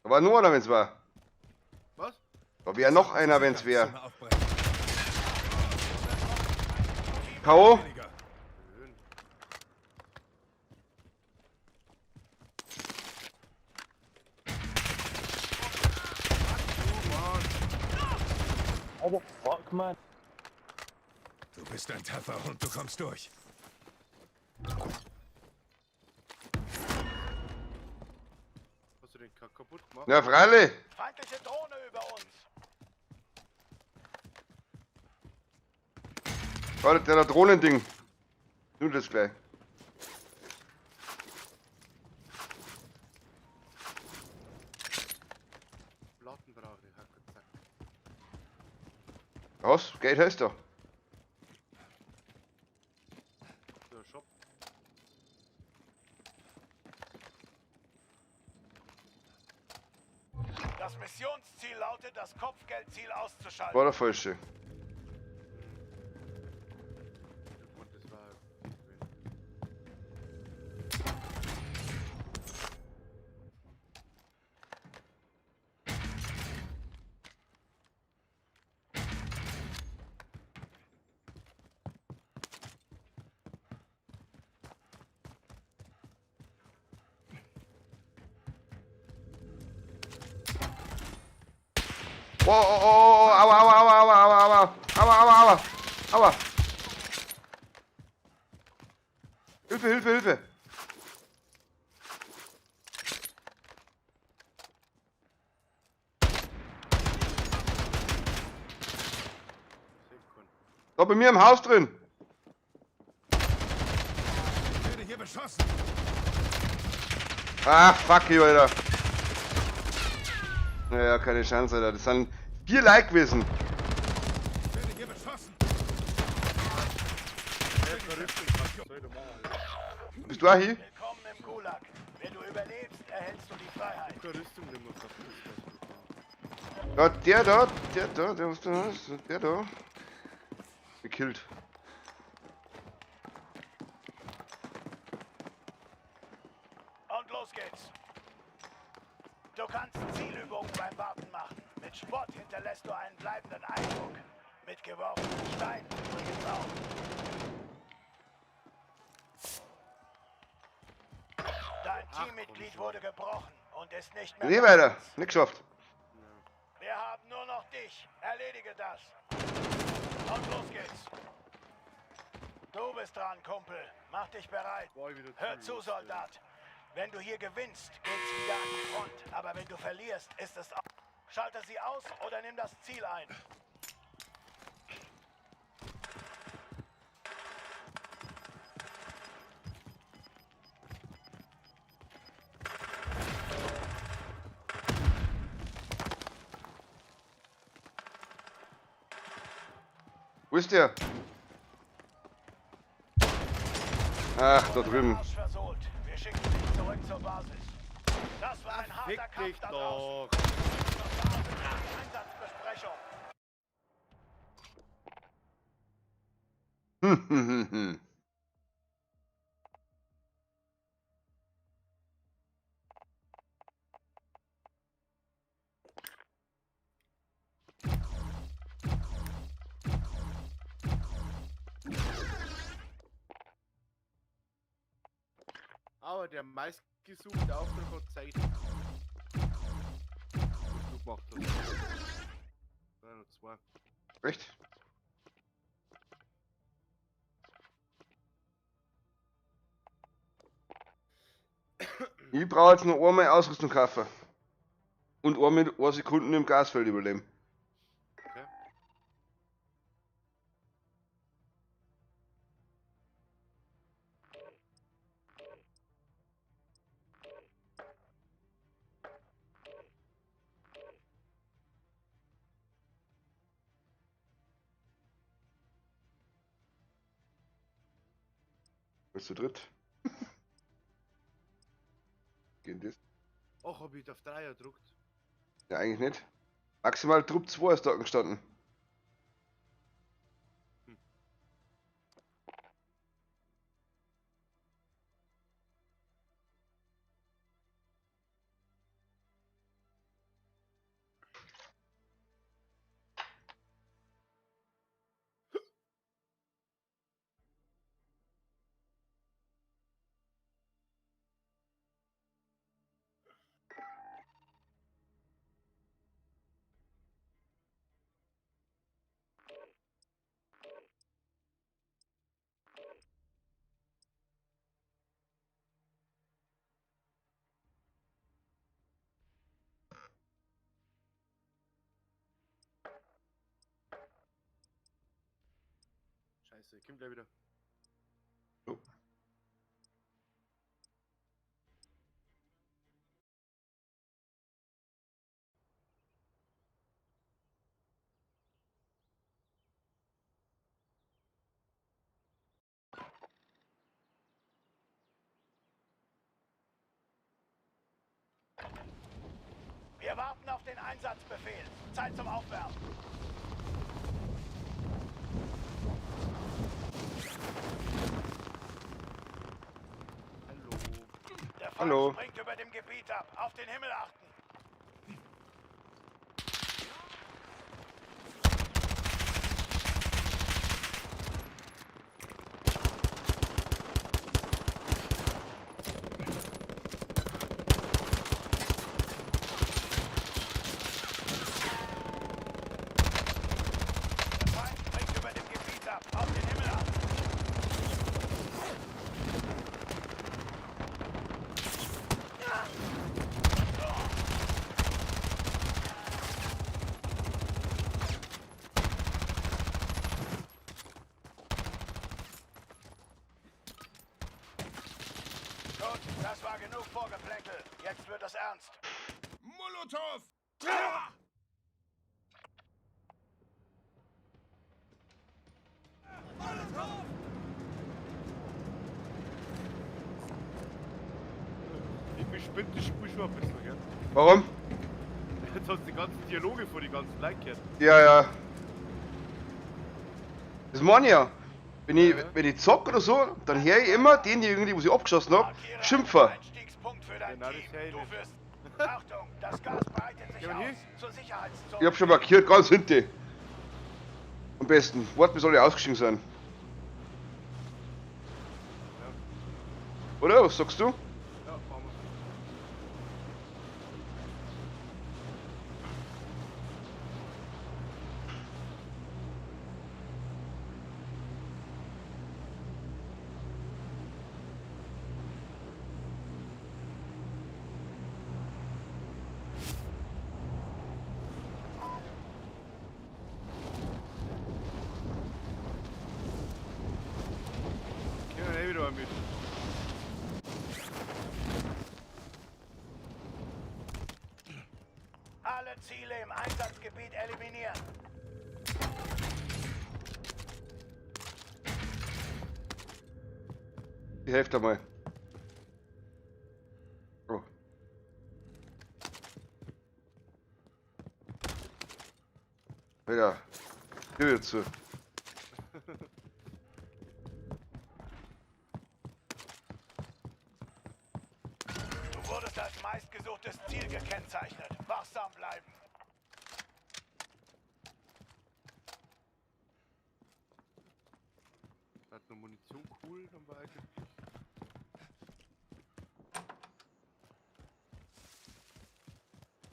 Da war nur einer, wenn's war. Was? Da wäre noch einer, wenn's wäre. Zone aufbrechen. K.O. Weniger. Schön. Du bist ein tapferer Hund, du kommst durch. Hast du den Kack kaputt gemacht? Ja, freilich. Feindliche Drohne über uns. Warte, der Drohnending. Nimm das gleich. Platten brauche ich, Hacker, zack. Was? Geld heißt doch. So, Shop. Das Missionsziel lautet, das Kopfgeldziel auszuschalten. War der falsche. Und das war. Oh, oh, oh, oh, aua, aua, aua, aua, aua, aua, aua, aua, aua, aua. Hilfe, Hilfe, Hilfe. Da bei mir im Haus drin. Ich werde hier beschossen. Ah, fuck you, Alter. Naja, keine Chance, Alter. Das sind 4 Like gewesen. Ich werde hier beschossen. Bist du auch hier? Willkommen im Gulag. Wenn du überlebst, erhältst du die Freiheit. Keine Rüstung nicht mehr kaputt. Ja, der da, der was da ist, der da. Gekillt. Und los geht's. Du kannst Zielübungen beim Warten machen. Mit Sport hinterlässt du einen bleibenden Eindruck. Mit geworfenen Steinen übrigens auch. Dein Teammitglied wurde gebrochen und ist nicht mehr. Nee, bei weiter. uns. Nicht geschafft. Wir haben nur noch dich. Erledige das. Und los geht's. Du bist dran, Kumpel. Mach dich bereit. Boah, wieder Hör zu, Soldat. Wenn du hier gewinnst, geht's wieder an die Front. Aber wenn du verlierst, ist es auch. Schalte sie aus oder nimm das Ziel ein. ist der? Ach, da drüben. Arsch versohlt. Wir schicken dich zurück zur Basis. Das war ein Fick harter Kampf dich da draußen. doch. Zur Basis für die Einsatzbesprechung. Aber der meistgesuchte Auftrag hat Zeit. Was du gemacht hast. Ja, noch zwei. Echt? Ich brauche jetzt noch einmal Ausrüstung kaufen. Und einmal 1 Sekunden im Gasfeld überleben. Okay. Bist du dritt? Geht das? Ach, hab ich auf 3 gedruckt. Ja, eigentlich nicht. Maximal Trupp 2 ist da gestanden. Scheiße, kommt gleich wieder. So. Wir warten auf den Einsatzbefehl. Zeit zum Aufwärmen. Hallo. Der Feind Hallo. springt über dem Gebiet ab. Auf den Himmel achten. Der Feind springt über dem Gebiet ab. Auf den Himmel achten. Gut, das war genug Vorgeplänkel. Jetzt wird es ernst. Molotow! Ich bespinnt das Spiel schon ein bisschen, gell? Warum? Jetzt hast du die ganzen Dialoge vor die ganzen Leute gehört. Ja, ja. Das meine ich ja. Ja. Wenn ich zock oder so, dann höre ich immer den, irgendwie, wo ich abgeschossen hab, Markiere schimpfen. einen Einstiegspunkt für dein Genau, das Team. höre ich Du nicht. wirst... Achtung, das Gas breitet sich Ja, aber hier? aus. Zur Sicherheitszone. Ich hab schon markiert, ganz hinten. Am besten. Wart, bis alle ausgestiegen sind. Oder? Was sagst du? Ja, machen wir. Können wir wieder mal mit. Alle Ziele im Einsatzgebiet eliminieren. Ich helfe dir mal. Oh. Alter, Tür wieder zu. Du wurdest als meistgesuchtes Ziel gekennzeichnet. Wachsam bleiben. Hat nur Munition cool, dann war eigentlich.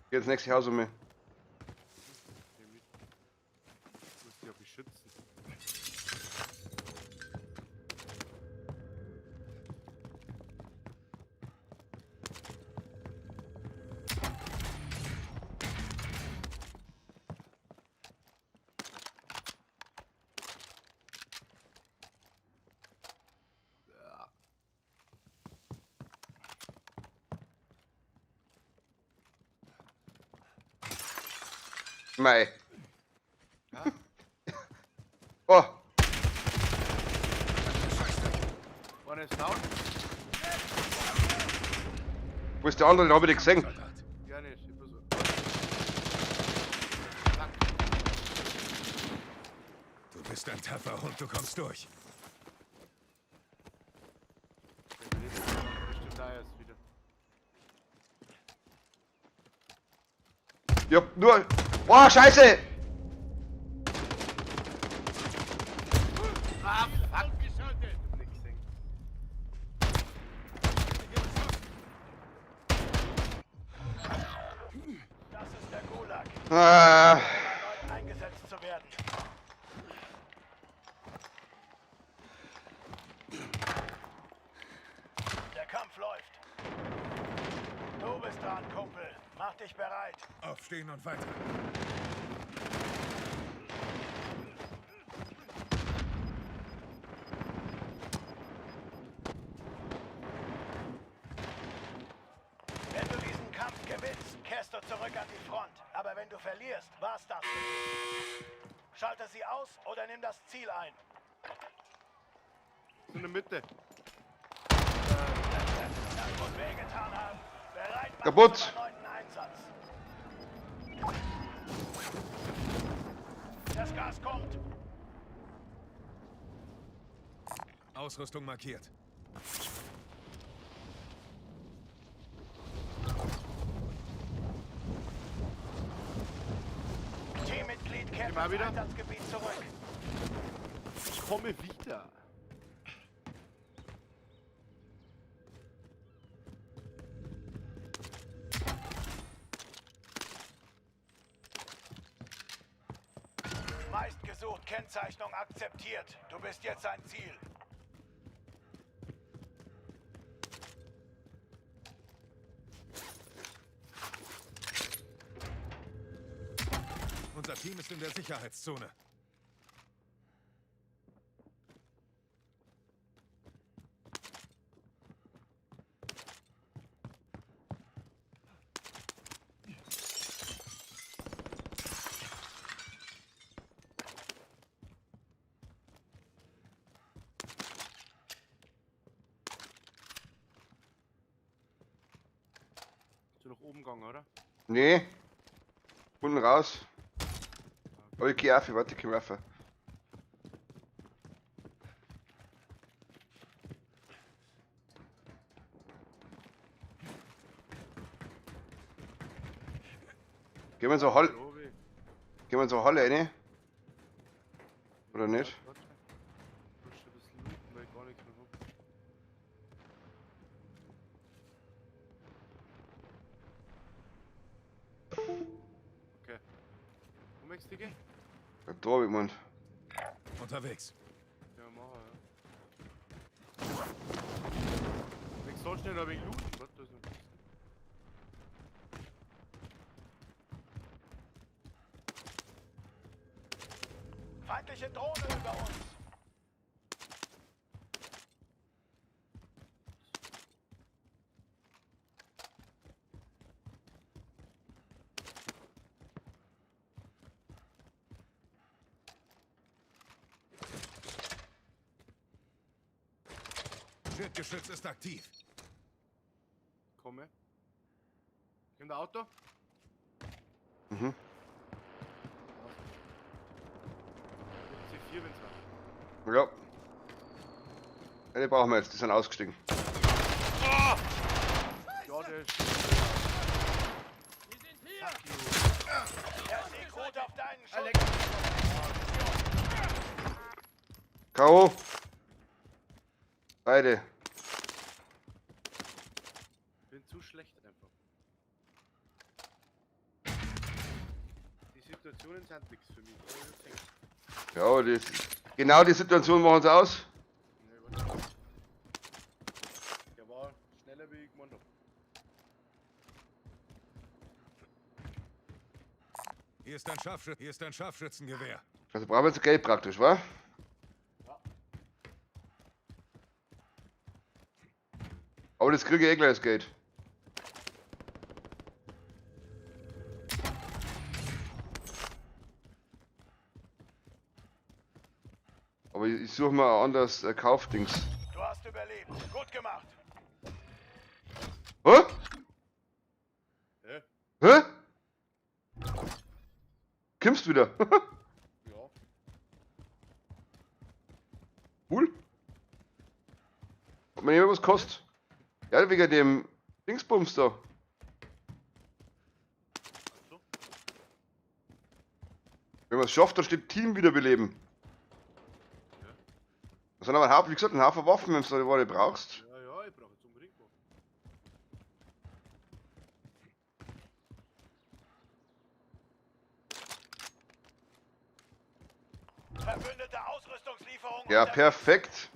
Geh ins nächste Haus um mich. Nehm mit. Ich muss die ja beschützen. Ja. Mei. Ja. Oh, Einer ist down? wo ist der andere? Den hab ich nicht gesehen. Soldat. Ja, nicht. Ich muss so. Zack. Du bist ein tapferer Hund, du kommst durch. Der will jetzt bestimmt da erst wieder. Ich hab nur. Oh, Scheiße! Ah, fuck! Ich hab nix gesehen. Das ist der Gulag. Ah, Erneut eingesetzt zu werden. Der Kampf läuft. Du bist dran, Kumpel. Mach dich bereit. Aufstehen und weiter. Wenn du diesen Kampf gewinnst, kehrst du zurück an die Front. Aber wenn du verlierst, war's das für dich. Schalte sie aus oder nimm das Ziel ein. So in der Mitte. Das muss wehgetan haben. Bereit machen Kaputt. zum erneuten Einsatz. Das Gas kommt. Ausrüstung markiert. Teammitglied kehrt Immer ins wieder? Einsatzgebiet zurück. Ich komme wieder. Meistgesucht, Kennzeichnung akzeptiert. Du bist jetzt ein Ziel. Unser Team ist in der Sicherheitszone. Bist du nach oben gegangen, oder? nee. Unten raus. Aber ich geh auf, warte, ich komm auf. Gehen wir in so Halle, Obi. gehen wir in so Halle rein? Oder nicht? Warte. Ich muss schon ein bisschen looten, weil ich gar nichts mehr hab. Okay. Wo möchtest du gehen? Ja, da hab ich gemeint. Unterwegs. Ja, machen ja. Ich soll schnell ein wenig looten. Warte, da ist noch. Feindliche Drohne über uns. Schildgeschütz ist aktiv. Komme. In der Auto? Mhm. C4, wenn's war. Ja. Eine brauchen wir jetzt, die sind ausgestiegen. Ja, der ist. Der Sieg ruht auf deinen Schultern. Alex. K.O. Beide. Bin zu schlecht einfach. Die Situationen sind nichts für mich. Ja, genau die Situation machen sie aus. Der war schneller wie ich gemeint hab. Hier ist ein Scharfschützengewehr. Also brauchen wir jetzt Geld praktisch, wa? Aber das kriege ich eh gleich das Geld. Aber ich suche mal ein anderes Kaufdings. Du hast überlebt. Gut gemacht. Hä? Hä? Hä? Kommst wieder? Ja. Cool. Ob man immer was kostet? Ja, wegen dem Dingsbums da. So. Wenn man es schafft, da steht Team wiederbeleben. Das sind aber ein Haufen, wie gesagt, ein Haufen Waffen, wenn du da eine brauchst. Ja, ja, ich brauche jetzt unbedingt was. Verbündete Ausrüstungslieferung. Ja, unterwegs. perfekt.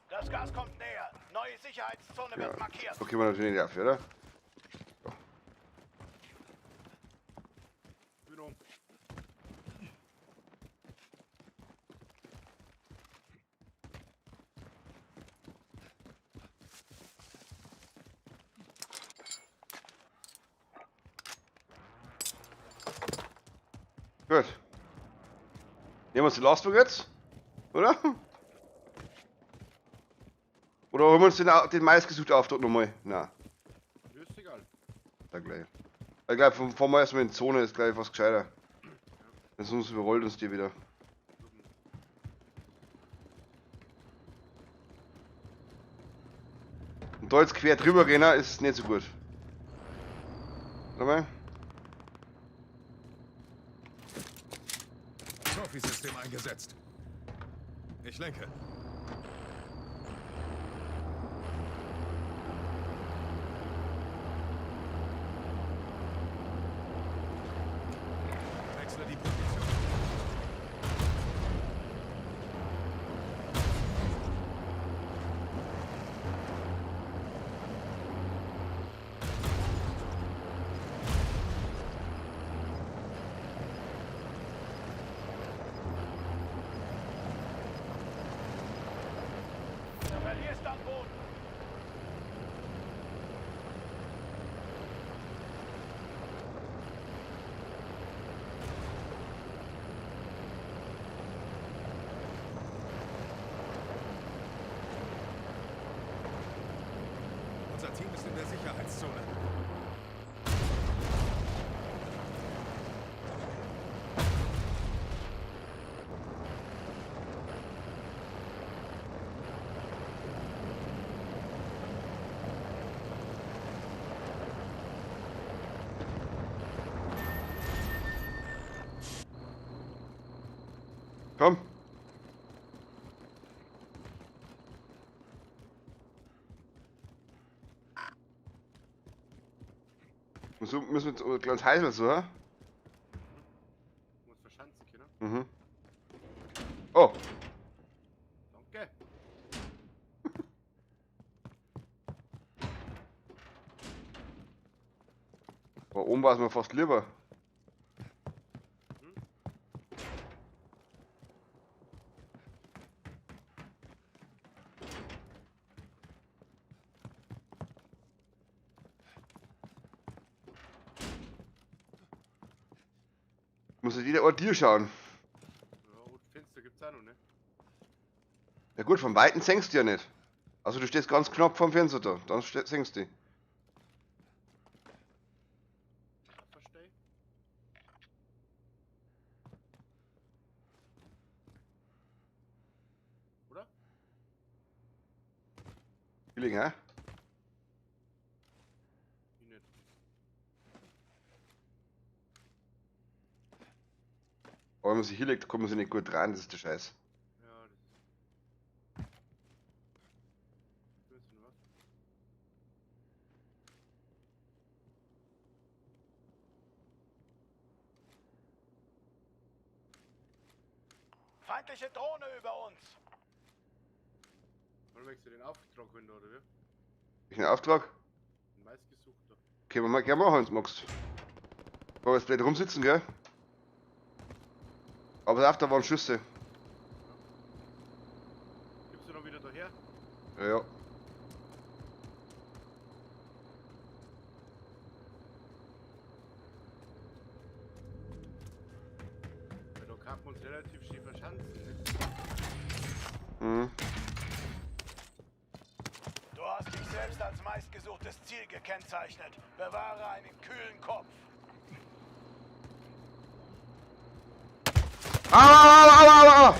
Das Gas kommt näher. Neue Sicherheitszone wird markiert. Okay, man natürlich nicht auf, oder? Bin um. Gut. Nehmen wir uns die Lastwagen jetzt? Oder? Oder holen wir uns den meistgesuchten Auftrag nochmal? Nein, Mir ist egal. da gleich. Ich glaube, fahren wir erstmal in die Zone, ist gleich was gescheiter. Sonst überrollt uns die wieder. Und da jetzt quer drüber gehen, ist nicht so gut. Warte mal. Trophy-System eingesetzt. Ich lenke. Wechsle die Position. Du verlierst am Boden. Unser Team ist in der Sicherheitszone. Komm. Müssen wir jetzt ein kleines Heisel so, hä? Muss verschanzen können. Mhm. Oh, Danke. aber oben war es mir fast lieber. Muss halt jeder Ort dir schauen. Ja, und Fenster gibt's auch noch, ne? Ja gut, vom Weiten senkst du ja nicht. Also du stehst ganz knapp vom Fenster da, dann senkst du. Verstehe. Oder? Billig, hä? Ich nicht. Aber wenn man sich hinlegt, kommt man sich nicht gut rein, das ist der Scheiß. Ja, das ist. Willst du noch was? Feindliche Drohne über uns. Wollen wir den Auftrag holen, oder wie? Ich einen Auftrag? Den meistgesuchter. Können wir mal gerne machen, wenn du magst. Kann man jetzt blöd rumsitzen, gell? Aber auf, da waren Schüsse. Gibst du dann wieder daher? Ja, ja. Weil da kann man uns relativ schön verschanzen, ne? Mhm. Du hast dich selbst als meistgesuchtes Ziel gekennzeichnet. Bewahre einen kühlen Kopf. Aua! Da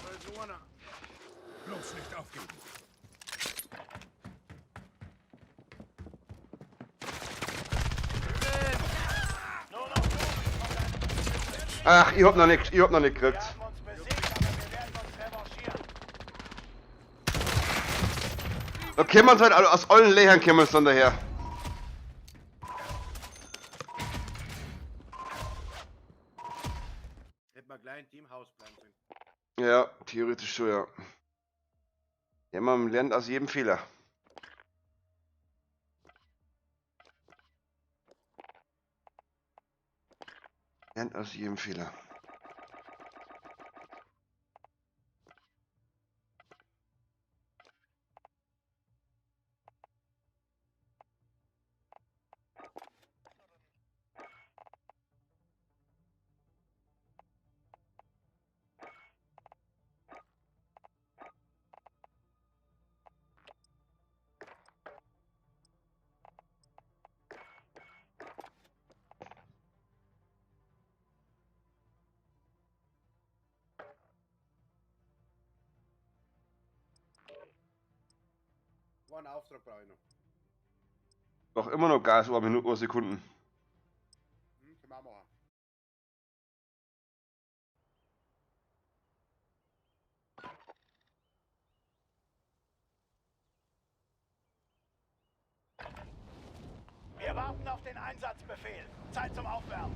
ist nur einer. Bloß nicht aufgeben. Nur noch du. Ach, ich hab noch nicht Wir gekriegt. haben uns besiegt, aber wir werden uns revanchieren. Da können wir uns halt aus allen Löchern kommen wir dann daher. Hätten wir gleich in dem Haus bleiben können. Ja, theoretisch schon, ja. Ja, man lernt aus jedem Fehler. Lernt aus jedem Fehler. War ein Auftrag brauche ich noch. Doch immer noch Gas, über Minuten, über Sekunden. Können wir auch machen. Wir warten auf den Einsatzbefehl. Zeit zum Aufwärmen.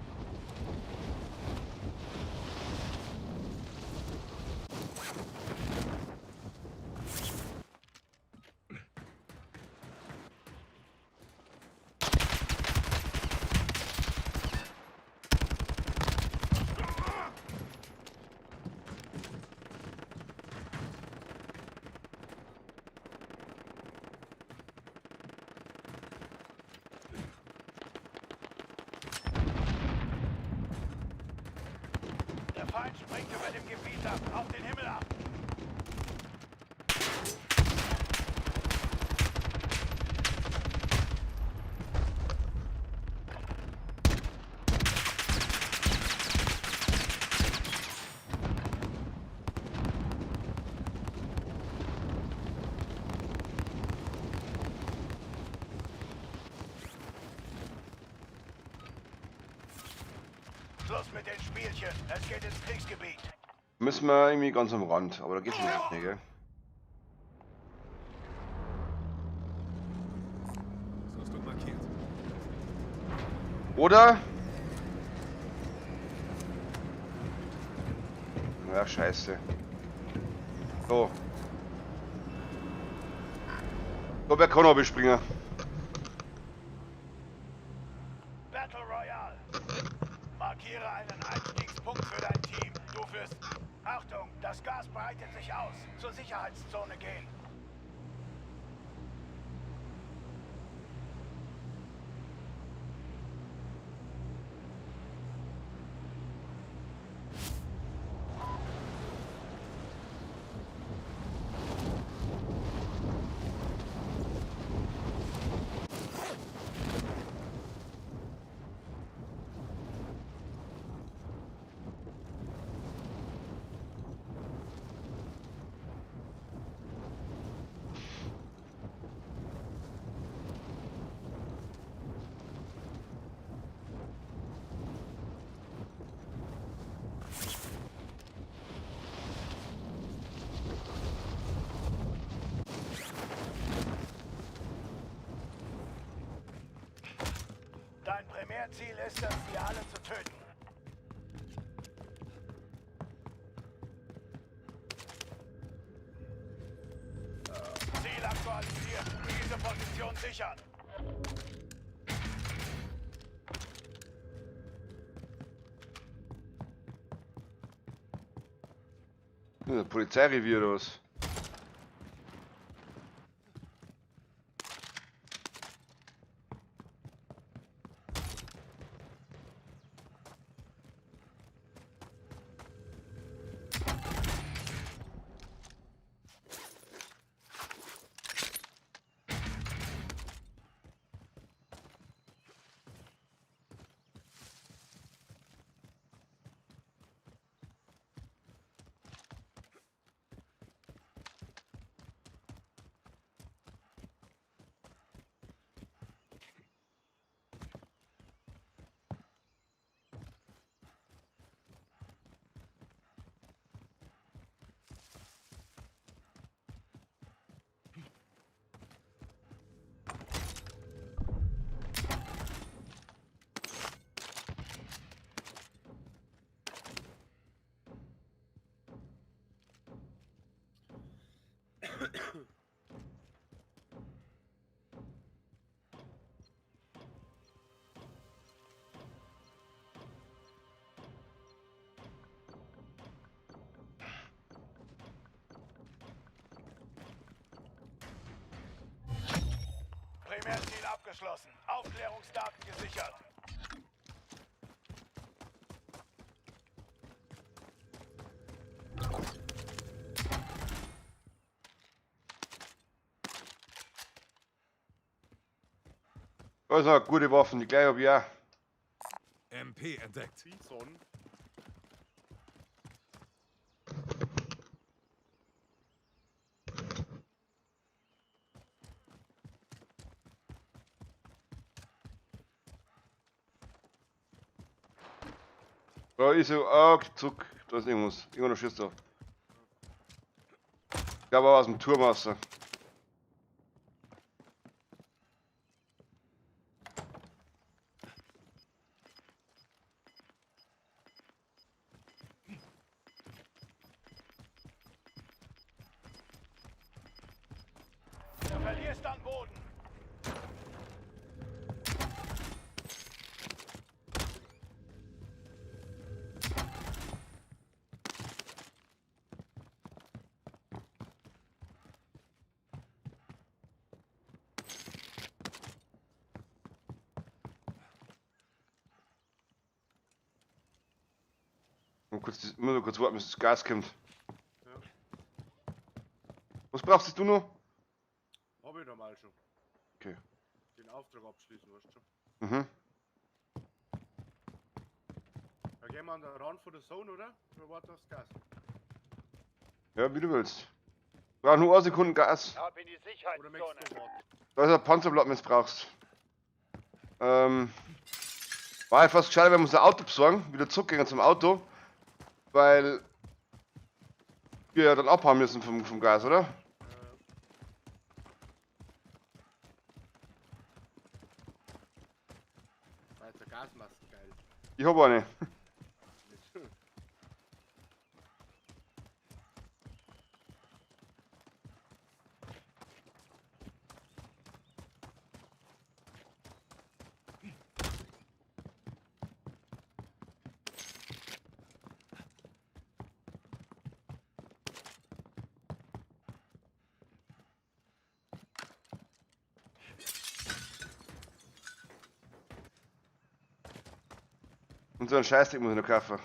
Der Feind springt über dem Gebiet ab. Auf den Himmel ab. Schluss mit den Spielchen. Es geht ins Kriegsgebiet. Müssen wir irgendwie ganz am Rand, aber da geht's nicht, gell? So hast du markiert. Oder? Ja, scheiße. So. So, wer kann noch bespringen? Battle Royale. Markiere einen Einstiegspunkt für dein Team. Du führst... Achtung, das Gas breitet sich aus. Zur Sicherheitszone gehen. Euer Ziel ist es, sie alle zu töten. Ziel aktualisiert. Diese Position sichern. Polizeirevier oder was? Primärziel abgeschlossen. Aufklärungsdaten gesichert. Also, gute Waffen, die gleich hab ich auch. MP entdeckt. Bison. Da ist so, ah, zurück. Da ist irgendwas. Irgendwo noch schießt da. Ich glaube auch aus dem Turmmaster. Du verlierst an Boden. Muss noch kurz warten, bis das Gas kommt. Ja. Was brauchst du noch? Hab ich normal schon. Okay. Den Auftrag abschließen, weißt du schon. Mhm. Da gehen wir an den Rand von der Zone, oder? Oder warten aufs Gas? Ja, wie du willst. Brauch nur 1 Sekunden Gas. Ab in die Oder möchtest Sicherheitszone. du warten? Da ist ein Panzerblatt, wenn du es brauchst. War ja fast gescheit, wenn wir uns ein Auto besorgen, wieder zurückgehen zum Auto. Weil wir ja dann abhauen müssen vom Gas, oder? Da ist der Gasmaske geil. Ich hab eine. Und so einen Scheißdreck muss ich noch kaufen.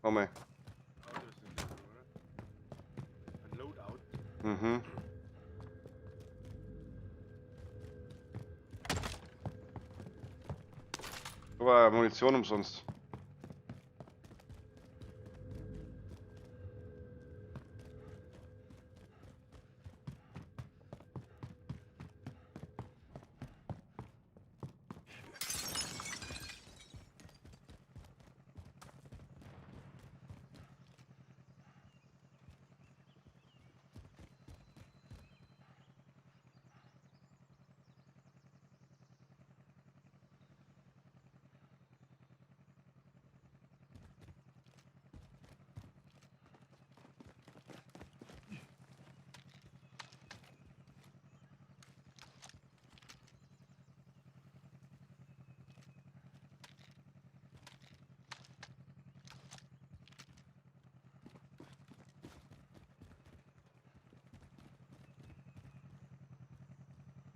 Einmal. Auto ist nicht so, oder? Ein Loadout. Mhm. Aber Munition umsonst.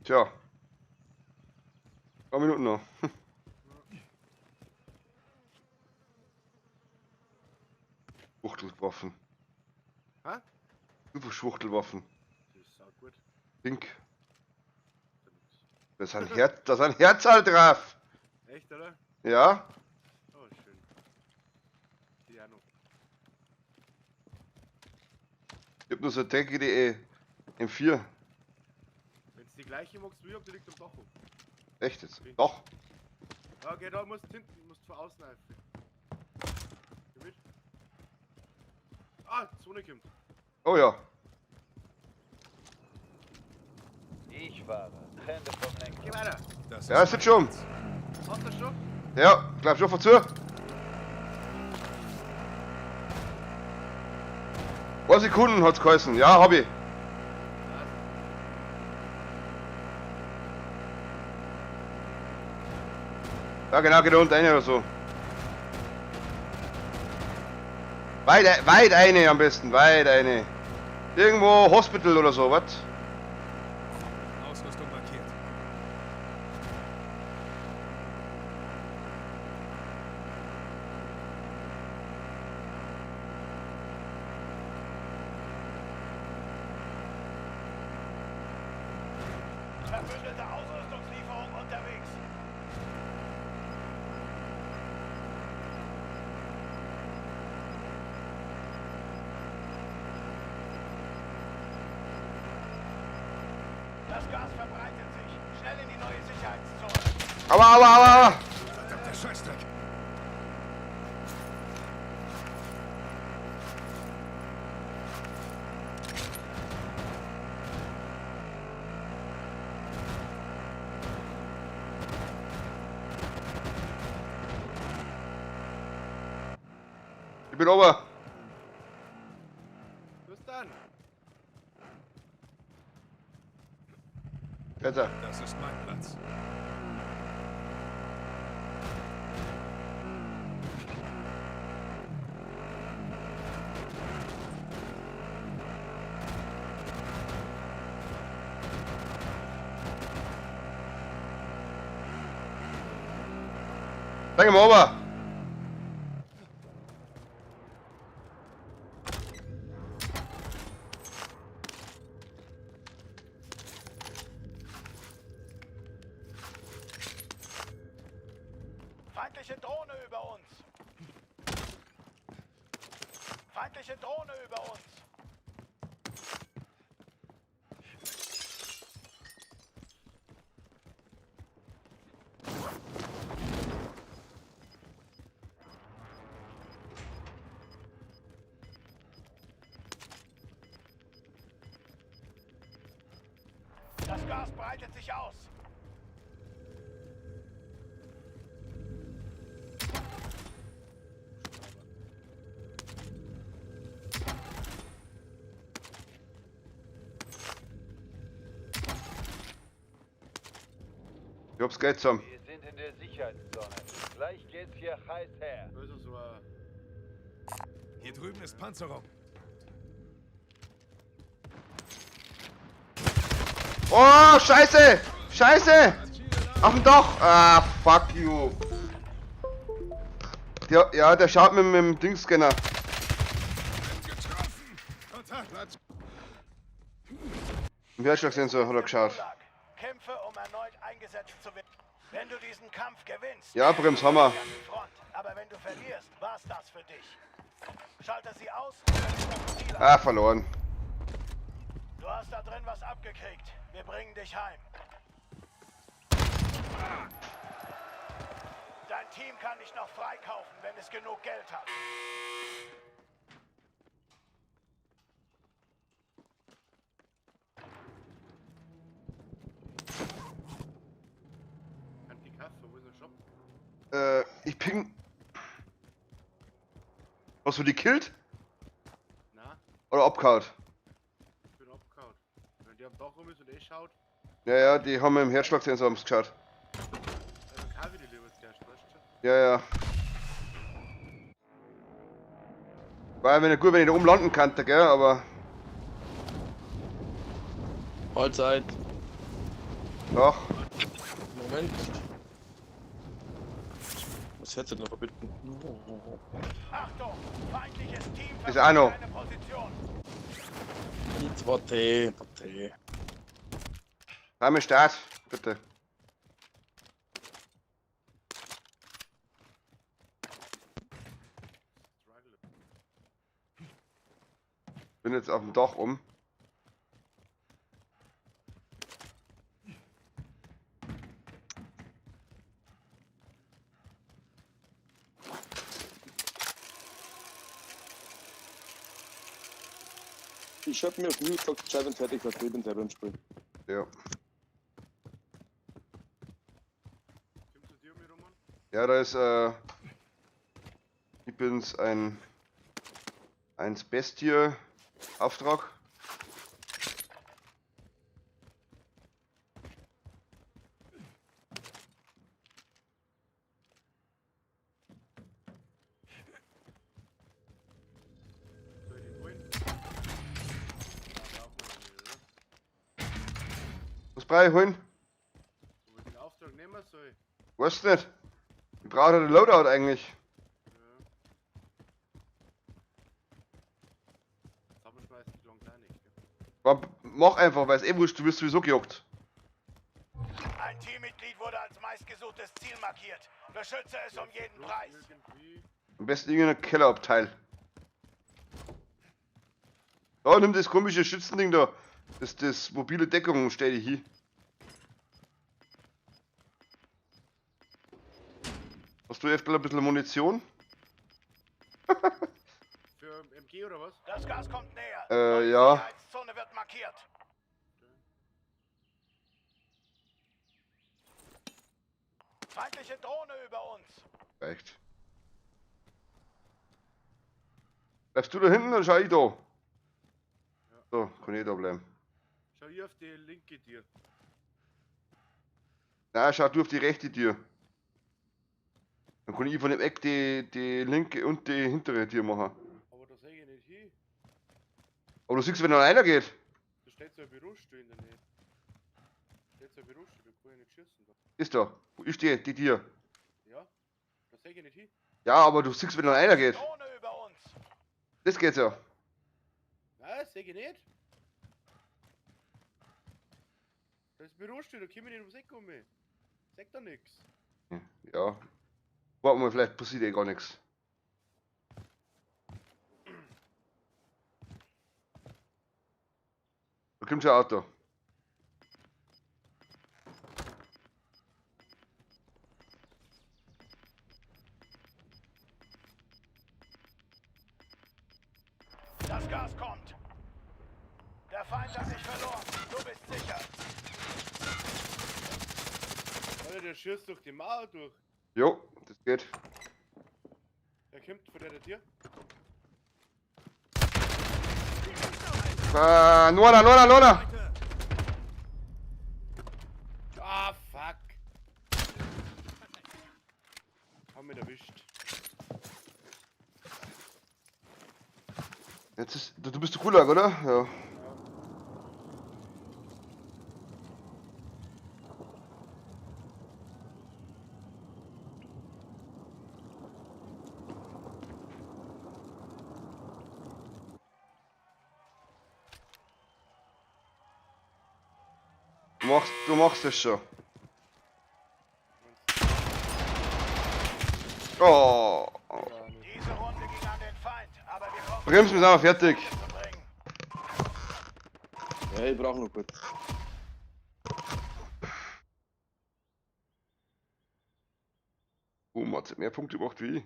Tja. 2 Minuten noch. Schwuchtelwaffen. Hä? Super Schwuchtelwaffen. Das ist auch gut. Pink. Da ist ein Herzal drauf. Echt, oder? Ja. Oh, schön. Die auch noch. Ich hab nur so eine dreckige M4. Wenn's die gleiche magst wie ich hab, die liegt am Dach rum. Echt jetzt? Doch. Ja, geh da, musst hinten, musst von außen einfach. Geh mit. Ah, die Sonne kommt. Oh ja. Ich fahre. Hände vom Lenker. Geh weiter. Das Ja, ist jetzt schon. Hast du schon? Ja, glaub schon zu. Paar Sekunden hat's geheißen. Ja, hab ich. Ja, genau, geht da unten rein oder so. Weit eine am besten, weit eine. Irgendwo Hospital oder so, was? Ausrüstung markiert. Verbündete Ausrüstungslieferung unterwegs. Das Gas verbreitet sich. Schnell in die neue Sicherheitszone. Aua! Verdammter Scheißdreck. Ich bin ober. Bis dann. Wetter. Das ist mein Platz. Danke mal ober. Feindliche Drohne über uns. Feindliche Drohne über uns. Das Gas breitet sich aus. Ich hab's Geld zusammen. Wir sind in der Sicherheitszone. Gleich geht's hier heiß her. Also so Hier drüben ist Panzerung. Oh, Scheiße! Scheiße! Auf dem Dach! Ah, fuck you. Ja, der schaut mit dem Dingscanner. Getroffen! Kontakt! Im Herzschlagsensor hat er geschaut. Kämpfe, um erneut eingesetzt zu werden. Wenn du diesen Kampf gewinnst, Ja, Brems, Hammer. an die Front. Aber wenn du verlierst, war's das für dich. Schalte sie aus und das Ziel Ah, verloren. Du hast da drin was abgekriegt. Wir bringen dich heim. Dein Team kann dich noch freikaufen, wenn es genug Geld hat. Antikaffe, wo ist der Shop? Ich ping. Hast du die killt? Na, Oder abgehauen? ich bin abgehauen. Wenn die am Dach rum ist und schaut, Ja, die haben im Herzschlagsensor haben's geschaut. dann kann ich die lieber zuerst, weißt du? Ja. War ja gut, wenn ich da oben landen könnte, gell, aber. Mahlzeit. Doch. Moment. Was hätte denn noch bitten? Achtung! Feindliches Team Ist auch noch. eine Position. Warte, warte. Rahmen Start, bitte. Bin jetzt auf dem Dach um. Ich hab mir auf Mute gesagt, Bescheid, wenn fertig war, ich bin selber im Spiel. Ja. Kommst du dir mit, Roman? Ja, da ist ich bin's ein Bestie Auftrag. Soll ich den holen? Ja, brauchen wir nicht, oder? Was brauche ich holen? Soll ich den Auftrag nehmen? Soll ich? Weißt du nicht? Ich brauche den Loadout eigentlich. Ja. Zusammenschmeißen die lang gar nicht, gell? Mach einfach, weil es eh wurscht, du wirst sowieso gejagt. Ein Teammitglied wurde als meistgesuchtes Ziel markiert. Beschütze es um jeden Bloß Preis. irgendwie. Am besten irgendein Kellerabteil. Oh, nimm das komische Schützending da. Das mobile Deckung, stell dich hier. Hast du öfter ein bisschen Munition? Für MG oder was? Das Gas kommt näher. Ja. Die Sicherheitszone wird markiert. Feindliche Drohne über uns. Reicht. Bleibst du da hinten oder schau ich da? So, kann ich da bleiben. Schau hier auf die linke Tür. Nein, schau du auf die rechte Tür. Dann kann ich von dem Eck die linke und die hintere Tür machen. Aber da sehe ich nicht hin. Aber du siehst, wenn noch einer geht. Da steht so ein Bürostuhl in der Nähe. Steht so ein Bürostuhl, da kann ich nicht schießen. Da. Ist da. Wo ist die Tür? Ja? Da sehe ich nicht hin. Ja, aber du siehst, wenn noch einer geht. Drohne über uns. Das geht ja. Nein, sehe ich nicht. Da ist ein Bürostuhl, da komme ich nicht ums Eck um. Sag da nix. Ja. Warten wir, vielleicht passiert eh gar nichts. Da kommt schon ein Auto. Das Gas kommt. Der Feind hat sich verloren. Du bist sicher. Alter, der schießt durch die Mauer durch. Jo, das geht. Der kommt von der Tür. Lona! Ah, fuck. Haben wir erwischt. Jetzt ist. Du bist der Gulag, oder? Ja. Du machst es schon. Oh. Ja, nicht. Diese Runde ging an den Feind, aber wir kommen Bremsen, wir sind aber fertig. zu bringen. Ja, ich brauche noch kurz. Matze, mehr Punkte gemacht wie ich.